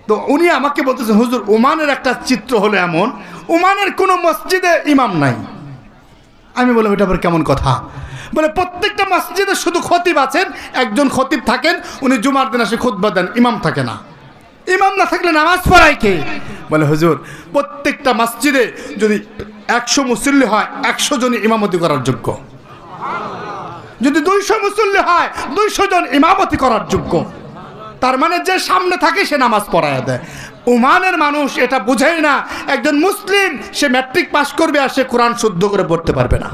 তো উনি আমাকে বলতেছেন, হুজুর ওমানের একটা চিত্র হলো এমন, ওমানের কোনো মসজিদে ইমাম নাই। আমি বললাম এটা আবার কেমন কথা? বলে প্রত্যেকটা মসজিদে শুধু খতিব আছেন, একজন খতিব থাকেন, উনি জুমার দিন এসে খুতবা দেন, ইমাম থাকে না। ইমাম না থাকলে নামাজ পড়ায় কে? বলে হুজুর প্রত্যেকটা মসজিদে যদি 100 মুসল্লি হয় 100 জন ইমামতি করার যোগ্য, যদি 200 মুসল্লি হয় 200 জন ইমামতি করার যোগ্য। তার মানে যে সামনে থাকে সে নামাজ পড়ায় দেয়। ওমানের মানুষ এটা বুঝেই না, একজন মুসলিম সে ম্যাট্রিক পাস করবে আর সে কোরআন শুদ্ধ করে পড়তে পারবে না,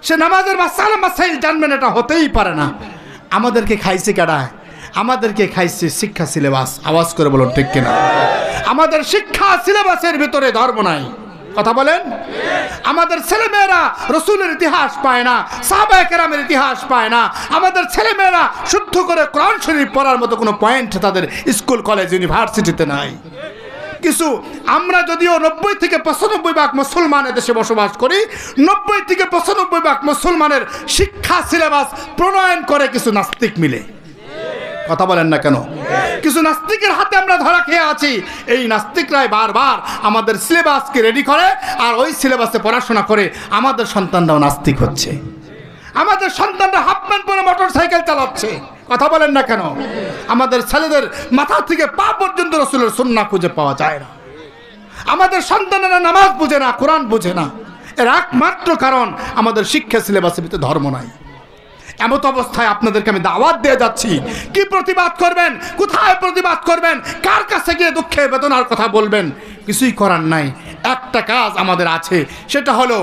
সে নামাজের মাসালা মাসাইল জানবেন, এটা হতেই পারে না। আমাদেরকে খাইছে কেডায়? আমাদেরকে খাইছে শিক্ষা সিলেবাস। আওয়াজ করে বলুন ঠিক কিনা? আমাদের শিক্ষা সিলেবাসের ভিতরে ধর্ম নাই। কথা বলেন। আমাদের ছেলেমেয়েরা রসুলের ইতিহাস পায় না, সাহাবায়ে কেরামের ইতিহাস পায় না। আমাদের ছেলেমেয়েরা শুদ্ধ করে কোরআন শরীফ পড়ার মতো কোনো পয়েন্ট তাদের স্কুল কলেজ ইউনিভার্সিটিতে নাই। কিছু আমরা যদিও 90 থেকে 95 ভাগ মুসলমান দেশে বসবাস করি, 90 থেকে 95 ভাগ মুসলমানের শিক্ষা সিলেবাস প্রণয়ন করে কিছু নাস্তিক মিলে। কথা বলেন না কেন? কিছু নাস্তিকের হাতে আমরা ধরা খেয়ে আছি। এই নাস্তিকরাই বারবার আমাদের সিলেবাসকে রেডি করে, আর ওই সিলেবাসে পড়াশোনা করে আমাদের সন্তানরাও নাস্তিক হচ্ছে। আমাদের সন্তানরা হাফ প্যান্ট পরে মোটর সাইকেল চালাচ্ছে। কথা বলেন না কেন? আমাদের ছেলেদের মাথা থেকে পা পর্যন্ত রসুলের সুন্নাহ খুঁজে পাওয়া যায় না। আমাদের সন্তানেরা নামাজ বুঝে না, কোরআন বুঝে না। এর একমাত্র কারণ আমাদের শিক্ষা সিলেবাসের ভিতরে ধর্ম নাই। এমত অবস্থায় আপনাদেরকে আমি দাওয়াত দিয়ে যাচ্ছি, কি প্রতিবাদ করবেন, কোথায় প্রতিবাদ করবেন, কার কাছে গিয়ে দুঃখে বেদনার কথা বলবেন? কিছুই করার নাই। একটা কাজ আমাদের আছে, সেটা হলো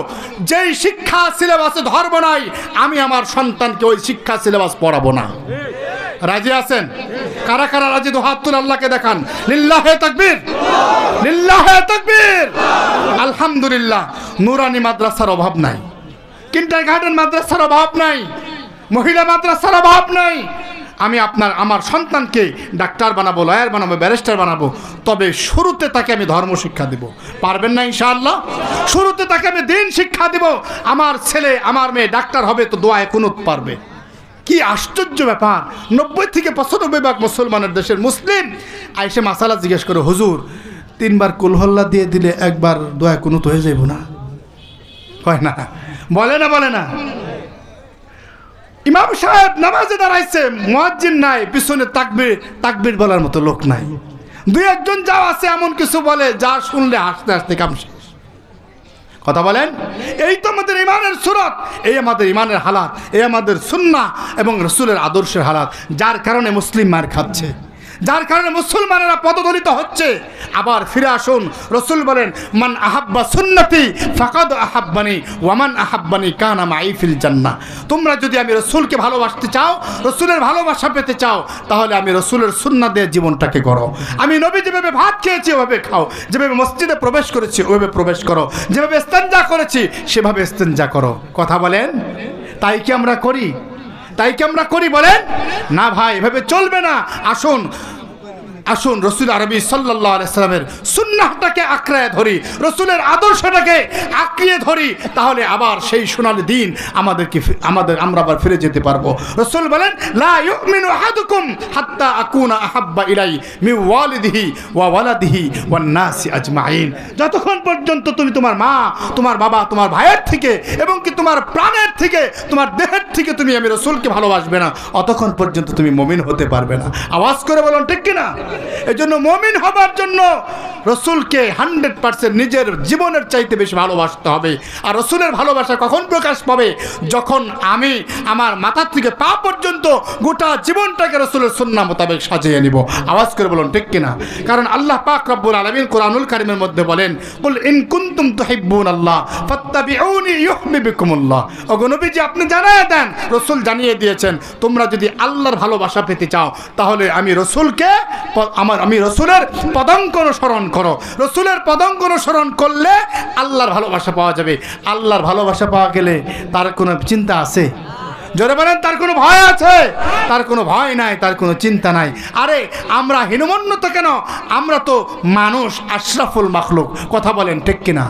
যেই শিক্ষা সিলেবাসে ধর্ম নাই, আমি আমার সন্তানকে ওই শিক্ষা সিলেবাস পড়াবো না। রাজি আছেন? কারা কারা রাজি? দু হাত তুলে আল্লাহকে দেখান। লিল্লাহে তাকবীর, লিল্লাহে তাকবীর। আলহামদুলিল্লাহ, নুরানি মাদ্রাসার অভাব নাই, কিন্ডারগার্টেন মাদ্রাসার অভাব নাই, মহিলা মাদ্রাসার অভাব নাই। আমি আমার সন্তানকে ডাক্তার বানাবো, লয়ার বানাবো, ব্যারিস্টার বানাবো, তবে শুরুতে তাকে আমি ধর্ম শিক্ষা দিব। পারবেন না ইনশাআল্লাহ? শুরুতে তাকে আমি দিন শিক্ষা দিব। আমার ছেলে আমার মেয়ে ডাক্তার হবে তো দোয়ায়ে কুনুত পারবে। কি আশ্চর্য ব্যাপার! 90 থেকে 95 ভাগ মুসলমানের দেশের মুসলিম আইসে মাসালা জিজ্ঞেস করে, হুজুর 3 বার কুলহল্লা দিয়ে দিলে একবার দোয়ায়ে কুনুত হয়ে যাইব না? হয় না? বলে না, বলে না। ইমাম সাহেব নামাজে দাঁড়াইছে, মুয়াজ্জিন নাই, পিছনে তাকবীর বলার মতো লোক নাই। 2-1 জন যাও আছে এমন কিছু বলে যা শুনলে হাসতে হাসতে কাম শেষ। কথা বলেন। এই তো আমাদের ইমানের সুরত, এই আমাদের ইমানের হালাত, এই আমাদের সুন্নাহ এবং রসুলের আদর্শের হালাত, যার কারণে মুসলিম মার খাচ্ছে, যার কারণে মুসলমানেরা পদদলিত হচ্ছে। আবার ফিরে আসুন, রসুল বলেন মান আহাব্বা সুন্নতি ফাকাদ আহাব্বানি ওয়ামান আহাব্বানি কানা মাই ফিল জান্নাহ। তোমরা যদি আমি রসুলকে ভালোবাসতে চাও, রসুলের ভালোবাসা পেতে চাও, তাহলে আমি রসুলের সুন্নাহ দিয়ে জীবনটাকে করো। আমি নবী যেভাবে ভাত খেয়েছি ওভাবে খাও, যেভাবে মসজিদে প্রবেশ করেছি ওভাবে প্রবেশ করো, যেভাবে ইস্তেঞ্জা করেছি সেভাবে ইস্তেঞ্জা করো। কথা বলেন, তাই কি আমরা করি? তাই কি আমরা করি বলেন? না ভাই, এভাবে চলবে না। আসুন আসুন রাসূল আরবি সাল্লাল্লাহু আলাইহি সাল্লামের সুন্নাহটাকে আঁকড়ে ধরি, রাসূলের আদর্শটাকে আঁকড়িয়ে ধরি, তাহলে আবার সেই সোনালী দিন আমরা আবার ফিরে যেতে পারবো। রাসূল বলেন লা ইউমিনু আহাদুকুম হাত্তা আকুনা আহাব্বা ইলাই মিন ওয়ালিদিহি ওয়া ওয়ালাদিহি ওয়ান নাসি আজমাইন। যতক্ষণ পর্যন্ত তুমি তোমার মা, তোমার বাবা, তোমার ভাইয়ের থেকে এবং কি তোমার প্রাণের থেকে, তোমার দেহের থেকে তুমি আমি রাসূলকে ভালোবাসবে না, অতক্ষণ পর্যন্ত তুমি মুমিন হতে পারবে না। আওয়াজ করে বলুন ঠিক কিনা? এজন্য মুমিন হবার জন্য রসুলকে 100% নিজের জীবনের চাইতে বেশি ভালোবাসতে হবে। আর রসুলের ভালোবাসা কখন প্রকাশ পাবে? যখন আমি আমার মাথা থেকে পা পর্যন্ত গোটা জীবনটাকে রসুলের সুন্নাহ মোতাবেক সাজিয়ে নিব। আওয়াজ করে বলুন ঠিক কিনা? কারণ আল্লাহ পাক রব্বুল আলামিন কোরআনুল কারীমের মধ্যে বলেন কুল ইন কুনতুম তুহিব্বুনাল্লাহ ফাত্তাবিউনি ইউহিব্বুকুমুল্লাহ। ওগো নবীজি, আপনি জানিয়ে দেন, রসুল জানিয়ে দিয়েছেন, তোমরা যদি আল্লাহর ভালোবাসা পেতে চাও তাহলে আমি রসুলকে আমি রসুলের পদাঙ্ক অনুসরণ করো। রসুলের পদাঙ্ক অনুসরণ করলে আল্লাহর ভালোবাসা পাওয়া যাবে। আল্লাহর ভালোবাসা পাওয়া গেলে তার কোনো চিন্তা আছে? জোরে বলেন, তার কোনো ভয় আছে? তার কোনো ভয় নাই, তার কোনো চিন্তা নাই। আরে আমরা হীনমন্যত কেন? আমরা তো মানুষ, আশরাফুল মাখলুক। কথা বলেন ঠিক কিনা?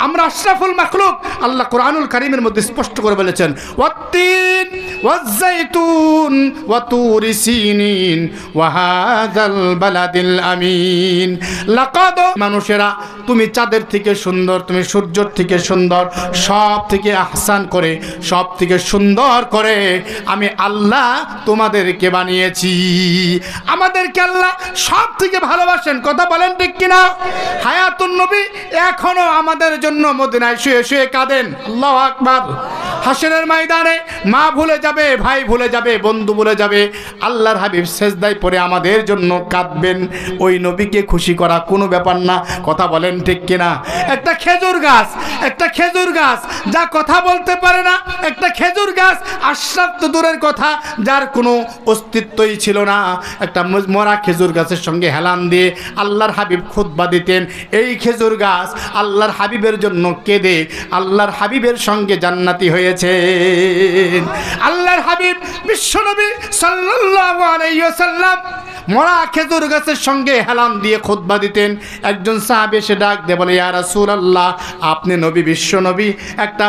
আমরা আশরাফুল মাখলুক। আল্লাহ কোরআনুল কারীমের মধ্যে স্পষ্ট করে বলেছেন ওয়াত্তিন ওয়াজ্জাইতুন ওয়া তুরি সিনিন ওয়া হাযাল বালাদিল আমিন। লাকাদ, মানুষেরা তুমি চাঁদের থেকে সুন্দর, তুমি সূর্যের থেকে সুন্দর, সব থেকে আহসান করে, সব থেকে সুন্দর করে আমি আল্লাহ তোমাদেরকে বানিয়েছি। আমাদেরকে আল্লাহ সব থেকে ভালোবাসেন। কথা বলেন ঠিক কিনা? হায়াতুন নবী এখনো আমাদের জন্য মদিনায় শুয়ে শুয়ে কাঁদেন। আল্লাহু আকবার। হাসরের ময়দানে মা ভুলে যাবে, ভাই ভুলে যাবে, বন্ধু ভুলে যাবে, আল্লাহর হাবিব সেজদায় পড়ে আমাদের জন্য কাঁদবেন। ওই নবীকে খুশি করা কোনো ব্যাপার না। কথা বলেন ঠিক কিনা? একটা খেজুর গাছ, একটা খেজুর গাছ যা কথা বলতে পারে না, একটা খেজুর গাছ আশরাফ তো দূরের কথা, যার কোনো অস্তিত্বই ছিল না, একটা মরা খেজুর গাছের সঙ্গে হেলান দিয়ে আল্লাহর হাবিব খুতবা দিতেন। এই খেজুর গাছ আল্লাহর হাবিবের জন্য কেঁদে আল্লাহর হাবিবের সঙ্গে জান্নাতি হয়েছে। আল্লাহর হাবিব বিশ্বনবী সাল্লাল্লাহু আলাইহি ওয়াসাল্লাম মরা খেজুর গাছের সঙ্গে হেলান দিয়ে খুতবা দিতেন। একজন সাহাবী এসে ডাক দিয়ে বলে, ইয়া রাসূলুল্লাহ, আপনি নবী, বিশ্ব নবী, একটা